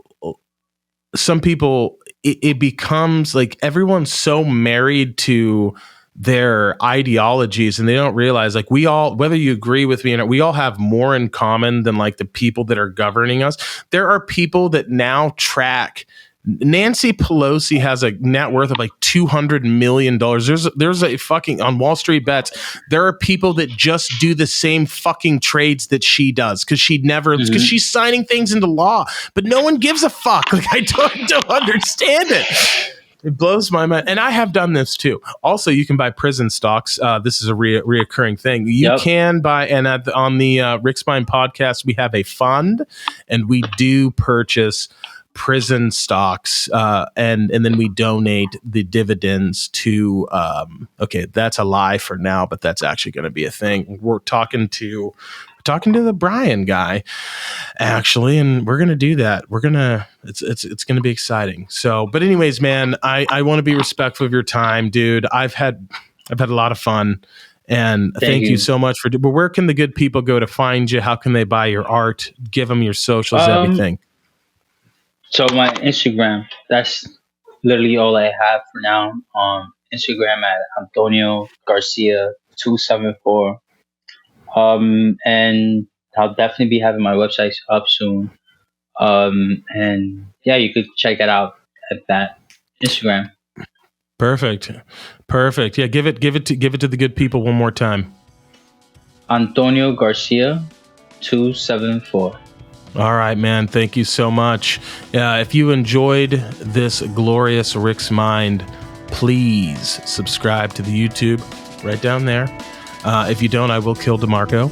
some people it becomes like everyone's so married to their ideologies, and they don't realize like we all, whether you agree with me or not, we all have more in common than like the people that are governing us. There are people that now track. Nancy Pelosi has a net worth of like $200 million. There's a fucking on Wall Street Bets. There are people that just do the same fucking trades that she does because she's signing things into law, but no one gives a fuck. Like I don't understand it. It blows my mind. And I have done this too. Also, you can buy prison stocks. This is a reoccurring thing. You can buy, and on the Rick Spine podcast, we have a fund, and we do purchase prison stocks, and then we donate the dividends to okay, that's a lie for now, but that's actually going to be a thing. We're talking to the Brian guy actually, and we're going to do that. It's going to be exciting. So, but anyways, man, I want to be respectful of your time, dude. I've had a lot of fun. And thank you so much but where can the good people go to find you? How can they buy your art? Give them your socials, everything. So my Instagram, that's literally all I have for now. Instagram at Antonio Garcia 274. And I'll definitely be having my websites up soon. And yeah, you could check it out at that Instagram. Perfect. Yeah, give it to the good people one more time. Antonio Garcia 274. All right, man. Thank you so much. If you enjoyed this glorious Rick's Mind, please subscribe to the YouTube right down there. If you don't, I will kill DeMarco.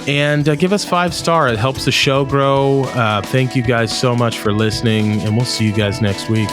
And give us 5-star. It helps the show grow. Thank you guys so much for listening, and we'll see you guys next week.